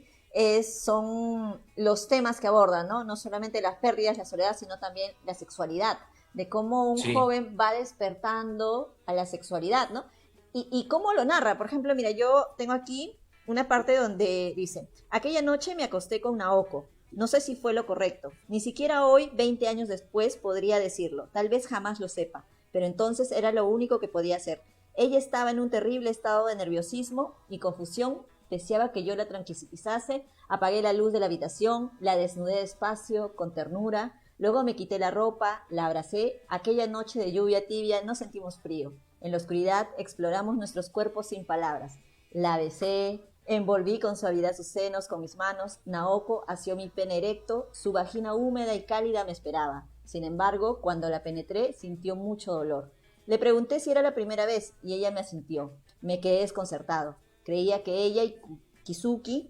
son los temas que abordan, ¿no? No solamente las pérdidas, la soledad, sino también la sexualidad, de cómo un Sí. joven va despertando a la sexualidad, ¿no? Y cómo lo narra. Por ejemplo, mira, yo tengo aquí una parte donde dice, aquella noche me acosté con Naoko. No sé si fue lo correcto. Ni siquiera hoy, 20 años después, podría decirlo. Tal vez jamás lo sepa. Pero entonces era lo único que podía hacer. Ella estaba en un terrible estado de nerviosismo y confusión. Deseaba que yo la tranquilizase. Apagué la luz de la habitación, la desnudé despacio, con ternura. Luego me quité la ropa, la abracé. Aquella noche de lluvia tibia no sentimos frío. En la oscuridad exploramos nuestros cuerpos sin palabras. La besé, envolví con suavidad sus senos con mis manos. Naoko asió mi pene erecto. Su vagina húmeda y cálida me esperaba. Sin embargo, cuando la penetré, sintió mucho dolor. Le pregunté si era la primera vez y ella me asintió. Me quedé desconcertado. Creía que ella y Kizuki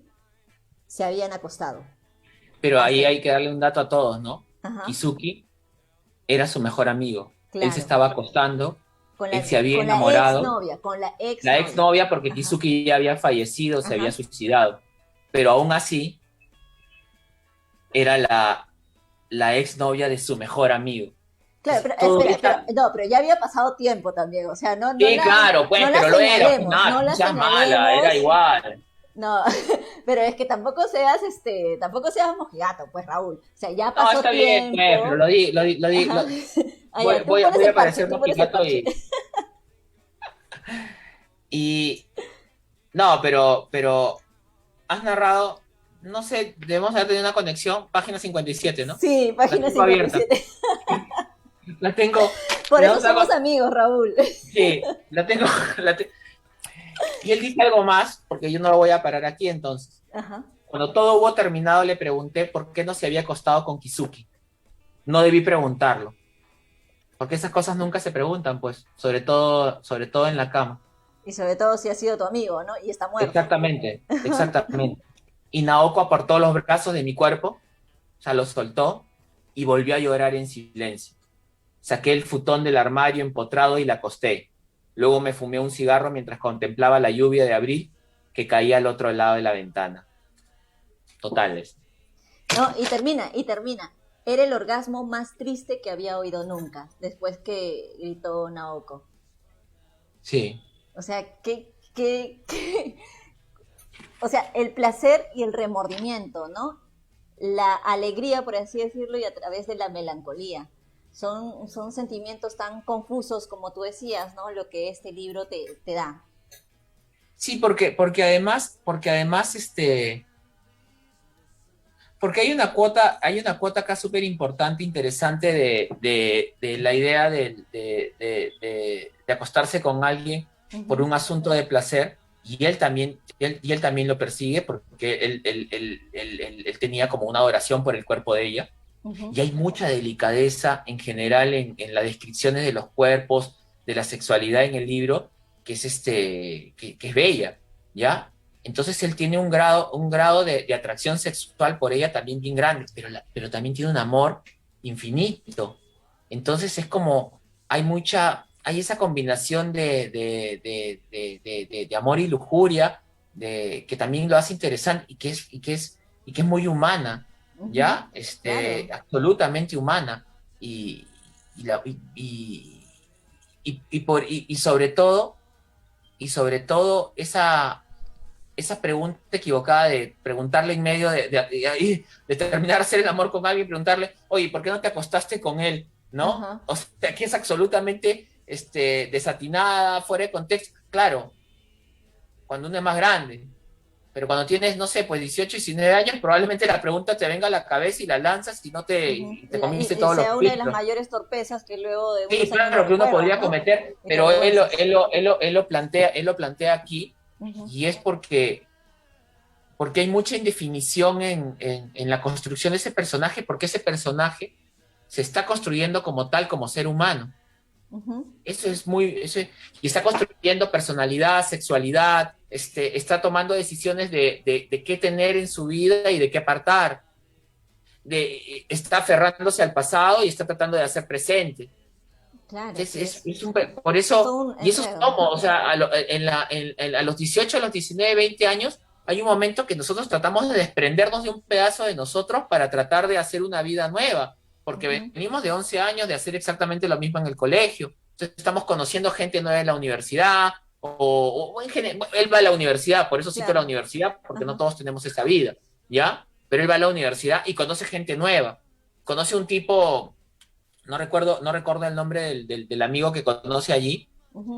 se habían acostado. Pero Hasta ahí ahí. hay que darle un dato a todos, ¿no? Ajá, Kizuki era su mejor amigo. Él se claro. estaba acostando él se había con la enamorado. exnovia, con la La exnovia. exnovia, porque Ajá, Kizuki ya había fallecido, se había ajá. suicidado. Pero aún así, era la exnovia de su mejor amigo. Claro, Entonces, pero todo espera, pero esta... no, pero ya había pasado tiempo también, o sea, Sí, claro, pues, no la pero lo era, pues señalemos, nada, no no la seas mala, era señalemos, igual. no, pero es que tampoco seas mojigato, pues Raúl, o sea, ya No, pasó está bien, pues, pero tiempo, ajá, ah, ya, voy a parecer tú pones el mojigato parche. y no, pero has narrado, no sé, debemos haber tenido una conexión, página 57, ¿no? Sí, La página tengo abierta, 57. la tengo, Por eso tenemos somos algo, amigos, Raúl. sí, la tengo, la te- y él dice algo más, porque yo no lo voy a parar aquí entonces. Ajá. Cuando todo hubo terminado, le pregunté por qué no se había acostado con Kizuki. No debí preguntarlo, porque esas cosas nunca se preguntan, pues, sobre todo en la cama. Y sobre todo si ha sido tu amigo, ¿no? Y está muerto. Exactamente, exactamente. Y Naoko apartó los brazos de mi cuerpo, o sea, los soltó y volvió a llorar en silencio. Saqué el futón del armario empotrado y la acosté. Luego me fumé un cigarro mientras contemplaba la lluvia de abril que caía al otro lado de la ventana. Totales. No, y termina. Era el orgasmo más triste que había oído nunca, después que gritó Naoko. Sí, O sea, o sea, el placer y el remordimiento, ¿no? La alegría, por así decirlo, y a través de la melancolía. Son sentimientos tan confusos como tú decías, ¿no? Lo que este libro te da. sí, porque además, porque hay una cuota acá súper importante, interesante de la idea de acostarse con alguien por Ujú, un asunto de placer, y él también lo persigue porque él tenía como una adoración por el cuerpo de ella, ujú. y hay mucha delicadeza en general en las descripciones de los cuerpos, de la sexualidad en el libro, que es que es bella, ¿ya? Entonces él tiene un grado de atracción sexual por ella también bien grande, pero también tiene un amor infinito. Entonces es como, hay esa combinación de amor y lujuria, que también lo hace interesante y que es muy humana, Ujú, ¿ya? claro. Absolutamente humana. Y, y, la- y sobre todo esa pregunta equivocada de preguntarle en medio de terminar de hacer el amor con alguien, preguntarle, oye, ¿por qué no te acostaste con él? ¿No? Ajá. O sea, que es absolutamente desatinada, fuera de contexto. Claro, cuando uno es más grande, pero cuando tienes, no sé, pues 18 y 19 años, probablemente la pregunta te venga a la cabeza y la lanzas y no te, Ujú. y te comiste Y todos los sea una de las filtros. mayores torpezas que luego de Sí, unos años lo claro, que uno recuerdas, podría ¿no? cometer, Y te pero avergüenzas. él lo plantea aquí, Ujú, y es porque hay mucha indefinición en la construcción de ese personaje, porque ese personaje se está construyendo como tal, como ser humano. ujú. Y está construyendo personalidad, sexualidad, está tomando decisiones de qué tener en su vida y de qué apartar. Está aferrándose al pasado y está tratando de hacer presente. Claro, Es, sí, es, es un, por es eso, todo un y eso es enredo. como, o sea, a los 18, a los 19, 20 años, hay un momento que nosotros tratamos de desprendernos de un pedazo de nosotros para tratar de hacer una vida nueva, porque Ujú, venimos de 11 años de hacer exactamente lo mismo en el colegio. Entonces estamos conociendo gente nueva en la universidad, o en general, él va a la universidad, por eso cito la claro. universidad, porque no Ajá. todos tenemos esa vida, ¿ya? Pero él va a la universidad y conoce gente nueva. Conoce un tipo, no recuerdo el nombre del amigo que conoce allí, Ujú.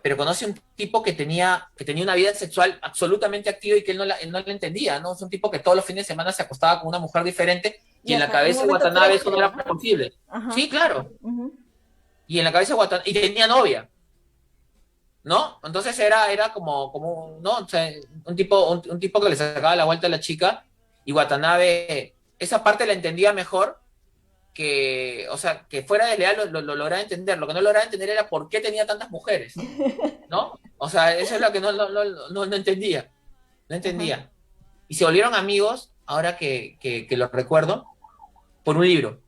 pero conoce un tipo que tenía una vida sexual absolutamente activa y que él no la entendía, ¿no? Es un tipo que todos los fines de semana se acostaba con una mujer diferente y Y en la hasta en un cabeza de momento Watanabe crees, eso no era creo, ¿no? posible. Ajá. Sí, claro. Ujú. Y en la cabeza de Watanabe, y tenía novia, ¿no? Entonces era como ¿no? O sea, un tipo que le sacaba la vuelta a la chica y Watanabe, esa parte la entendía mejor o sea, que fuera desleal lo lograba entender. Lo que no lograba entender era por qué tenía tantas mujeres, ¿no? O sea, eso es lo que no entendía. No Ajá. entendía. Y se volvieron amigos, ahora que lo recuerdo, por un libro.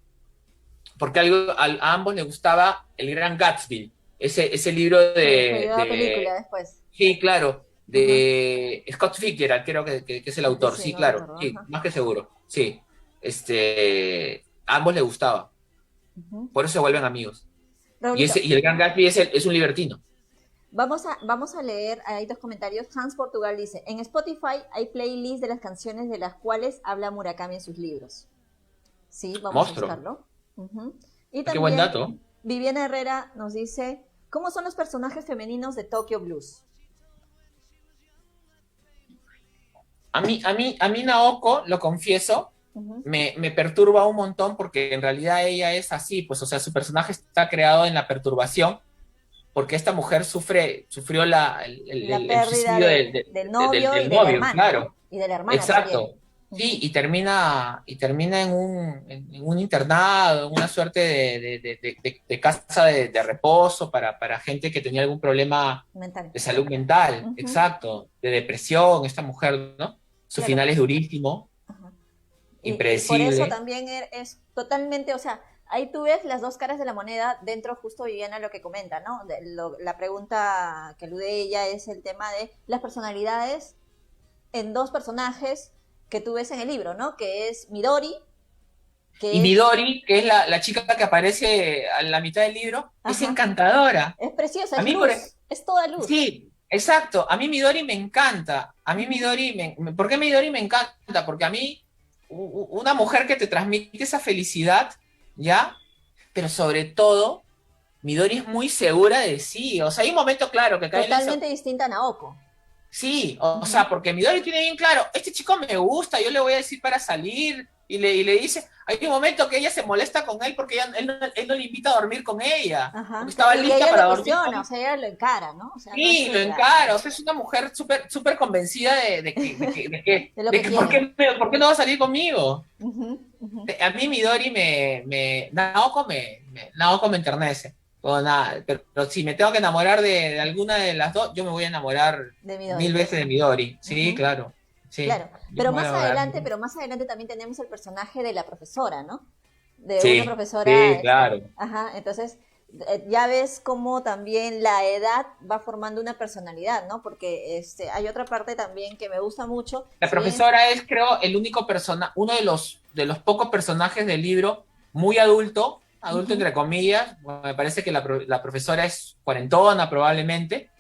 Porque a ambos les gustaba El Gran Gatsby. ese libro Sí, que lleva película después. sí, claro, Ajá. de Scott Fitzgerald, creo que es el autor, Sí, sí, no claro, recuerdo. sí, Ajá. más que seguro, sí. A ambos les gustaba, Ujú. por eso se vuelven amigos. Raulito, Y el Gran Gatsby es un libertino. vamos a leer, hay dos comentarios. Hans Portugal dice, en Spotify hay playlists de las canciones de las cuales habla Murakami en sus libros. Sí, vamos a Monstruo. buscarlo. Ujú. Y Qué buen también dato. Viviana Herrera nos dice, ¿cómo son los personajes femeninos de Tokyo Blues? A mí Naoko, lo confieso, Ujú. me perturba un montón porque en realidad ella es así, pues, o sea, su personaje está creado en la perturbación porque esta mujer sufrió La el pérdida suicidio del novio y del de la novio, hermana, ¿no? claro, Y de la hermana también. exacto. Sí, Ujú. y termina en un internado, en una suerte de casa de reposo para gente que tenía algún problema Mental. de salud mental, Ujú. exacto, de depresión, esta mujer, ¿no? Su Claro. final es durísimo, Ajá. Y por eso impredecible. también es totalmente, o sea, ahí tú ves las dos caras de la moneda dentro justo Viviana lo que comenta, ¿no? La pregunta que alude ella es el tema de las personalidades en dos personajes que tú ves en el libro, ¿no? Que es Midori, Y que es, Midori, que es la chica que aparece a la mitad del libro, es ajá, encantadora. es preciosa, A es mí, luz, es toda luz. sí, exacto. A mí Midori me encanta. A mí Ujú. Midori, ¿por qué Midori me encanta? Porque a mí, una mujer que te transmite esa felicidad, ¿ya? Pero sobre todo, Midori es muy segura de sí. O sea, hay un momento claro que cae en la Totalmente distinta a Naoko. sí, o Ujú. sea, porque Midori tiene bien claro, este chico me gusta, yo le voy a decir para salir, y le dice, hay un momento que ella se molesta con él porque él no le invita a dormir con ella, porque Ajá. estaba Y lista ella lo para dormir cuestiona, o con sea, ella lo encara, ¿no? O sea, no es sí, lo que, encara, o sea, es una mujer súper convencida de lo que quiere. ¿por qué no va a salir conmigo? Ujú, ujú. A mí Midori Naoko me enternece. O nada, pero si me tengo que enamorar de alguna de las dos, yo me voy a enamorar De mil Midori. veces de Midori. Sí, Ujú. claro. Sí, Claro, yo me voy a enamorar. pero más adelante también tenemos el personaje de la profesora, ¿no? De una Sí, profesora, sí, claro. ajá, entonces ya ves cómo también la edad va formando una personalidad, ¿no? Porque hay otra parte también que me gusta mucho, La si bien, profesora es, creo, el único uno de los pocos personajes del libro muy adulto, adulto ujú, entre comillas. Bueno, me parece que la profesora es cuarentona probablemente,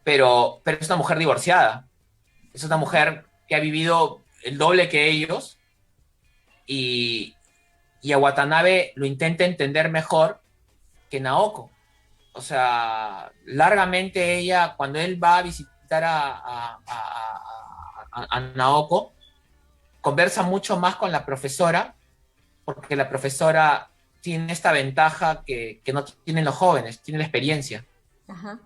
pero es una mujer divorciada. Es una ujú, mujer que ha vivido el doble que ellos y, y a Watanabe lo intenta entender mejor que Naoko. O sea, largamente ella, cuando él va a visitar a Naoko, conversa mucho más con la profesora, porque la profesora tiene esta ventaja que no tienen los jóvenes, tiene la experiencia. ajá.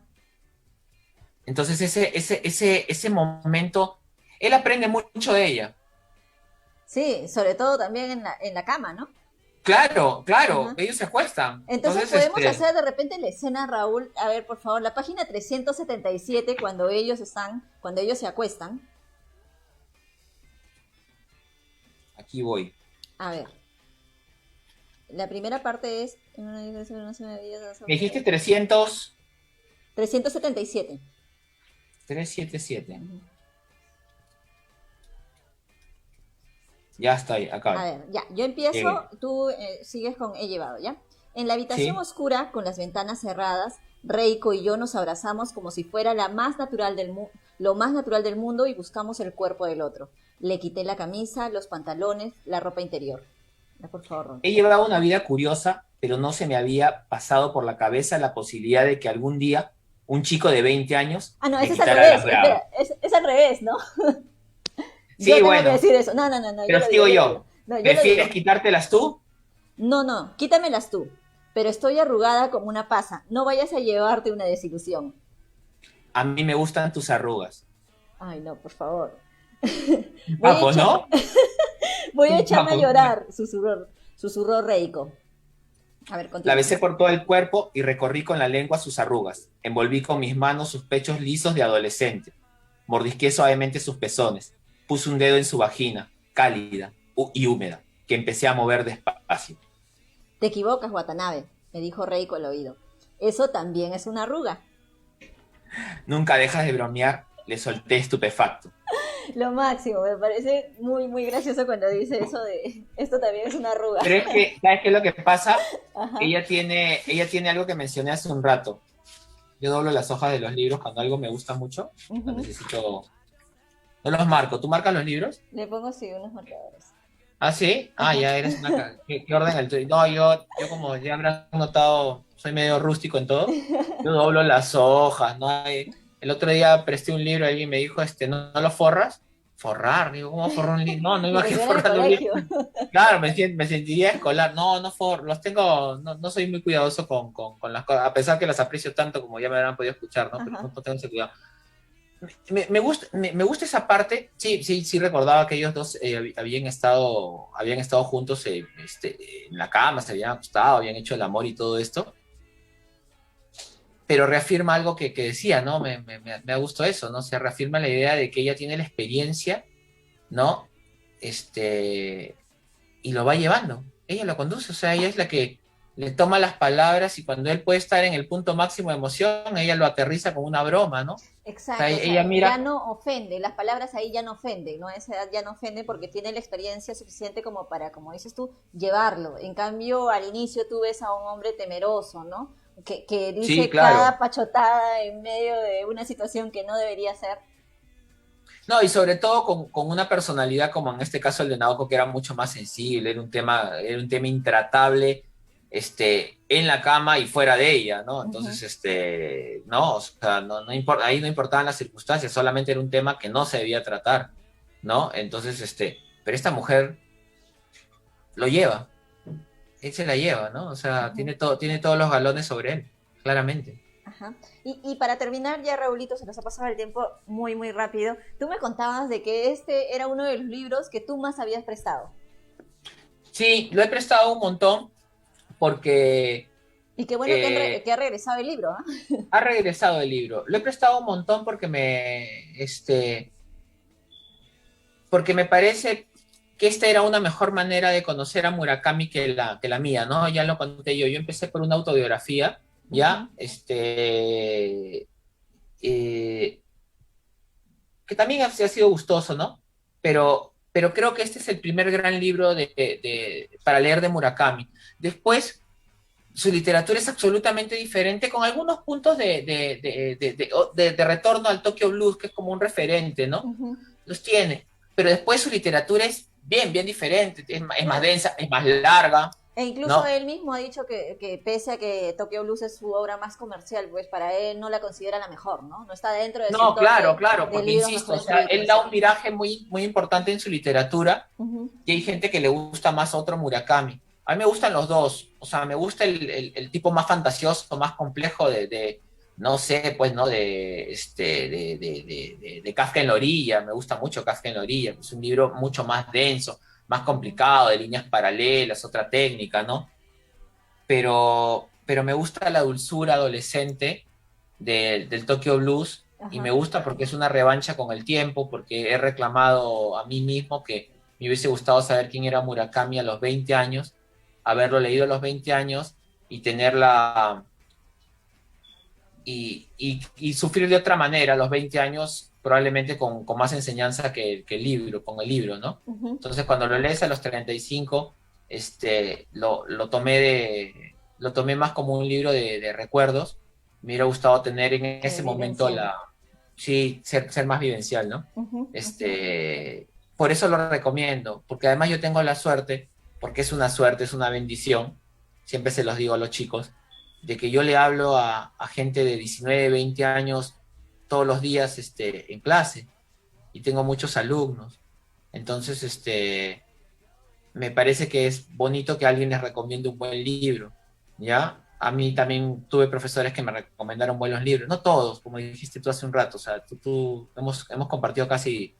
Entonces ese momento, él aprende mucho de ella. Sí, sobre todo también en la cama, ¿no? Claro, claro, Ajá. ellos se acuestan. Entonces Entonces, podemos hacer de repente la escena, Raúl, a ver, por favor, la página 377, cuando ellos se acuestan. aquí voy. A ver, la primera parte es... Me dijiste 300, 377. 377. Ujú. Ya estoy, A acá. ver, ya, yo empiezo, Llegué. tú sigues con he llevado, ¿ya? En la habitación Sí. oscura, con las ventanas cerradas, Reiko y yo nos abrazamos como si fuera lo más natural del mundo y buscamos el cuerpo del otro. Le quité la camisa, los pantalones, la ropa interior. Ya, por favor, Ron. He llevado una vida curiosa, pero no se me había pasado por la cabeza la posibilidad de que algún día un chico de 20 años Ah, no, me ese es al quitara las revés. Espera, bravas. es al revés, ¿no? Yo Sí, tengo que bueno, decir eso. No, no, no, no, yo pero lo digo, sigo yo lo digo. yo. No, yo lo ¿Prefieres digo. quitártelas tú? No, no, quítamelas tú. Pero estoy arrugada como una pasa. No vayas a llevarte una desilusión. A mí me gustan tus arrugas. Ay, no, por favor. Voy a Papo, echar, ¿no? voy a echarme a Papo. llorar, susurró Reiko. A ver, La continúa. besé por todo el cuerpo y recorrí con la lengua sus arrugas. Envolví con mis manos sus pechos lisos de adolescente. Mordisqué suavemente sus pezones. Puse un dedo en su vagina, cálida y húmeda, que empecé a mover despacio. Te equivocas, Watanabe, me dijo Reiko al oído. Eso también es una arruga. Nunca dejas de bromear, le solté estupefacto. Lo máximo, me parece muy, muy gracioso cuando dice eso de esto también es una arruga. Pero es que, ¿sabes qué es lo que pasa? Ajá. Ella tiene algo que mencioné hace un rato. Yo doblo las hojas de los libros cuando algo me gusta mucho, cuando Ujú. necesito... No los marco. ¿Tú marcas los libros? Le pongo sí unos marcadores. ¿Ah, sí? Ah, Ajá. ya eres una... ¿Qué orden el tuyo? No, yo como ya habrás notado, soy medio rústico en todo. Yo doblo las hojas, ¿no? El otro día presté un libro y alguien me dijo, ¿no lo forras? Forrar, digo, ¿cómo forro un libro? No, no Como si imagino fuera en el forrando un libro. colegio. Claro, me sentiría escolar. No, no los tengo, no soy muy cuidadoso con las cosas, a pesar que las aprecio tanto como ya me habrán podido escuchar, ¿no? Pero Ajá. no tengo ese cuidado. Me gusta esa parte. Sí, sí, sí recordaba que ellos dos habían estado juntos en la cama, se habían acostado, habían hecho el amor y todo esto. Pero reafirma algo que decía, ¿no? Me ha gustado eso, ¿no? Se reafirma la idea de que ella tiene la experiencia, ¿no? Este, y lo va llevando. Ella lo conduce, o sea, ella es la que le toma las palabras y cuando él puede estar en el punto máximo de emoción, ella lo aterriza con una broma, ¿no? O sea, Exacto, o sea, ella ya mira. no ofende, las palabras ahí ya no ofenden, ¿no? A esa edad ya no ofende porque tiene la experiencia suficiente como para, como dices tú, llevarlo. En cambio, al inicio tú ves a un hombre temeroso, ¿no? Que Sí, dice claro. cada pachotada en medio de una situación que no debería ser. No, y sobre todo con una personalidad como en este caso el de Naoko, que era mucho más sensible, era un tema intratable, en la cama y fuera de ella, ¿no? Ujú. Entonces, no, o sea, no importa, ahí no importaban las circunstancias, solamente era un tema que no se debía tratar, ¿no? Entonces, pero esta mujer lo lleva, él se la lleva, ¿no? O sea, Ujú. tiene todos los galones sobre él, claramente. Ajá. Y para terminar, ya Raulito, se nos ha pasado el tiempo muy, muy rápido. Tú me contabas de que este era uno de los libros que tú más habías prestado. Sí, lo he prestado un montón porque Y qué bueno que, eh, que ha regresado el libro, ¿ah? ha regresado el libro. Lo he prestado un montón porque me parece que esta era una mejor manera de conocer a Murakami que la mía, ¿no? Ya lo conté yo. Yo empecé por una autobiografía, Ujú. ¿ya? Eh, que también ha sido gustoso, ¿no? Pero creo que este es el primer gran libro para leer de Murakami. Después, su literatura es absolutamente diferente, con algunos puntos de retorno al Tokyo Blues, que es como un referente, ¿no? Ujú. Los tiene, pero después su literatura es bien, bien diferente, es más Claro. densa, es más larga, E incluso ¿no? él mismo ha dicho que pese a que Tokyo Blues es su obra más comercial, pues para él no la considera la mejor, ¿no? No está dentro de su No, top claro, claro, de porque libros insisto, o mejor sea, él escritos. da un viraje muy, muy importante en su literatura Ujú. y hay gente que le gusta más otro Murakami. A mí me gustan los dos, o sea, me gusta el tipo más fantasioso, más complejo no sé, pues, ¿no? De Kafka en la orilla, me gusta mucho Kafka en la orilla, es un libro mucho más denso, más Ujú. complicado, de líneas paralelas, otra técnica, ¿no? Pero me gusta la dulzura adolescente del Tokyo Blues y me Ajá. gusta porque es una revancha con el tiempo, porque he reclamado a mí mismo que me hubiese gustado saber quién era Murakami a los 20 años, haberlo leído a los 20 años y tenerla y sufrir de otra manera a los 20 años, probablemente con más enseñanza que el libro, con el libro, ¿no? Ujú. Entonces, cuando lo lees a los 35, lo tomé más como un libro de recuerdos. Me hubiera gustado tener en ese momento Vivencial. sí, ser más vivencial, ¿no? Ujú, ujú. Por eso lo recomiendo, porque además yo tengo la suerte, porque es una suerte, es una bendición, siempre se los digo a los chicos, de que yo le hablo a gente de 19, 20 años todos los días en clase y tengo muchos alumnos. Entonces, me parece que es bonito que alguien les recomiende un buen libro, ¿ya? A mí también tuve profesores que me recomendaron buenos libros, no todos, como dijiste tú hace un rato, o sea, hemos compartido casi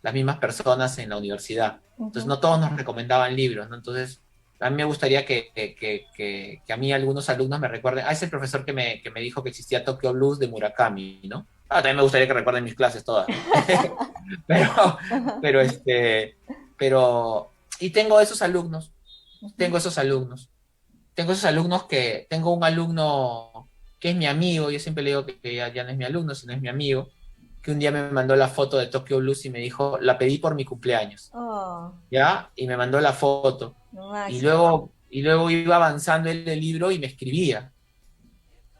las mismas personas en la universidad. Entonces, Ujú. no todos nos recomendaban libros, ¿no? Entonces, a mí me gustaría que a mí algunos alumnos me recuerden, ese profesor que me dijo que existía Tokyo Blues de Murakami, ¿no? También me gustaría que recuerden mis clases todas, ¿no? Pero, Ajá. pero, y tengo esos alumnos, Ujú. tengo esos alumnos, tengo esos alumnos tengo un alumno que es mi amigo, yo siempre le digo que ya no es mi alumno, sino es mi amigo, que un día me mandó la foto de Tokyo Blues y me dijo, la pedí por mi cumpleaños, Oh, ¿ya? Y me mandó la foto. lo Y máximo. luego iba avanzando en el libro y me escribía.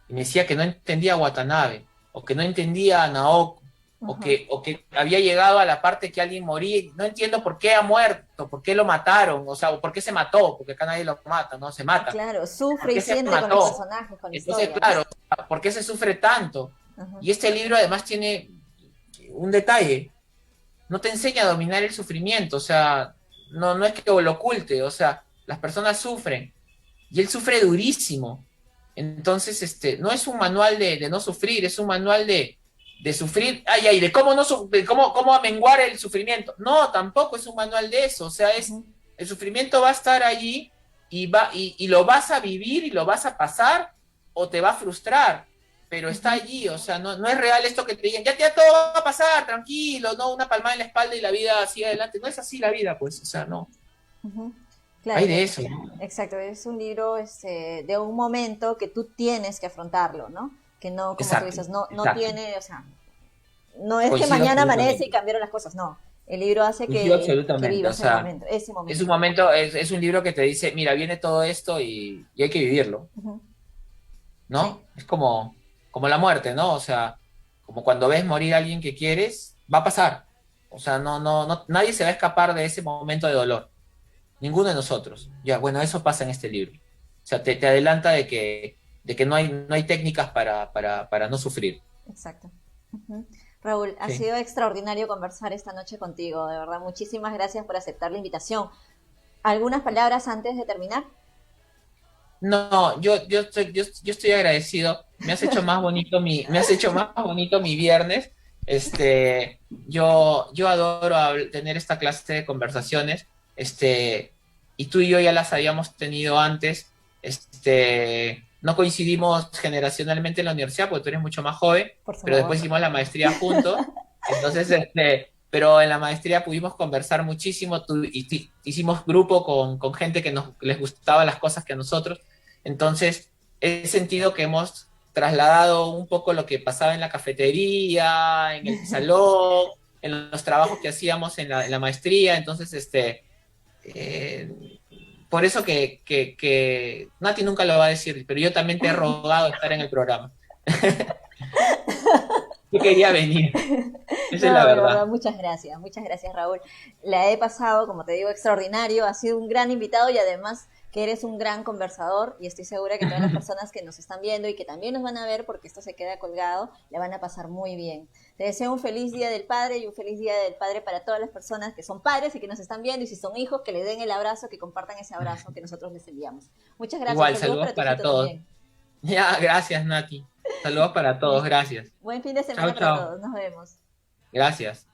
Y me decía que no entendía a Watanabe, o que no entendía a Naoko, Ajá. o que había llegado a la parte que alguien moría, y no entiendo por qué ha muerto, por qué lo mataron, o sea, o por qué se mató, porque acá nadie lo mata, no se mata. Claro, ¿Por sufre y qué se siente con los mató? personajes, con la Entonces, historia, ¿no? claro, ¿por qué se sufre tanto? Ajá. Y este libro además tiene un detalle, no te enseña a dominar el sufrimiento, o sea, no es que lo oculte, o sea, las personas sufren y él sufre durísimo. Entonces, no es un manual de no sufrir, es un manual de sufrir, de cómo no de cómo amenguar el sufrimiento. No, tampoco es un manual de eso, o sea, Ujú, el sufrimiento va a estar allí y lo vas a vivir y lo vas a pasar o te va a frustrar, pero está ujú, allí, o sea, no es real esto que te digan, ya todo va a pasar, tranquilo, no una palmada en la espalda y la vida sigue adelante, no es así la vida, pues, o sea, no, ujú. Claro, hay de eso, ¿no? exacto, es un libro de un momento que tú tienes que afrontarlo, ¿no? Que no, como tú Exacto, dices, no exacto, tiene, o sea, no es que coincido mañana amanece y absolutamente. cambiaron las cosas, no. El libro hace Coincido que absolutamente, o vivas el sea, momento, ese es un momento. momento, es un libro que te dice, mira, viene todo esto y hay que vivirlo, Ujú. Sí, ¿no? Es como la muerte, ¿no? O sea, como cuando ves morir a alguien que quieres, va a pasar. O sea, nadie se va a escapar de ese momento de dolor. Ninguno de nosotros. Ya, bueno, eso pasa en este libro. O sea, te adelanta de que no hay técnicas para no sufrir. exacto. Ujú. Raúl, ha Sí. sido extraordinario conversar esta noche contigo, de verdad. Muchísimas gracias por aceptar la invitación. ¿Algunas palabras antes de terminar? No, yo estoy agradecido. Me has hecho más bonito mi viernes. Yo adoro tener esta clase de conversaciones. Y tú y yo ya las habíamos tenido antes. No coincidimos generacionalmente en la universidad, porque tú eres mucho más joven, Por pero favor. después hicimos la maestría juntos. Entonces, pero en la maestría pudimos conversar muchísimo. Hicimos grupo con gente que les gustaba las cosas que a nosotros. Entonces, he sentido que hemos trasladado un poco lo que pasaba en la cafetería, en el salón, en los trabajos que hacíamos en la maestría. Entonces, eh, por eso que Nati nunca lo va a decir, pero yo también te he rogado estar en el programa. Yo quería venir, esa es la No, de verdad, verdad. muchas gracias Raúl. La he pasado, como te digo, extraordinario, has sido un gran invitado y además que eres un gran conversador y estoy segura que todas las personas que nos están viendo y que también nos van a ver porque esto se queda colgado, le van a pasar muy bien. Te deseo un feliz Día del Padre y un feliz Día del Padre para todas las personas que son padres y que nos están viendo y si son hijos, que le den el abrazo, que compartan ese abrazo que nosotros les enviamos. Muchas gracias, Igual, saludos saludos para tu para hijito todos. también. Ya, gracias, Nati. Saludos para todos, Listo. gracias. Buen fin de Chao, semana para chao. todos, nos vemos. Gracias.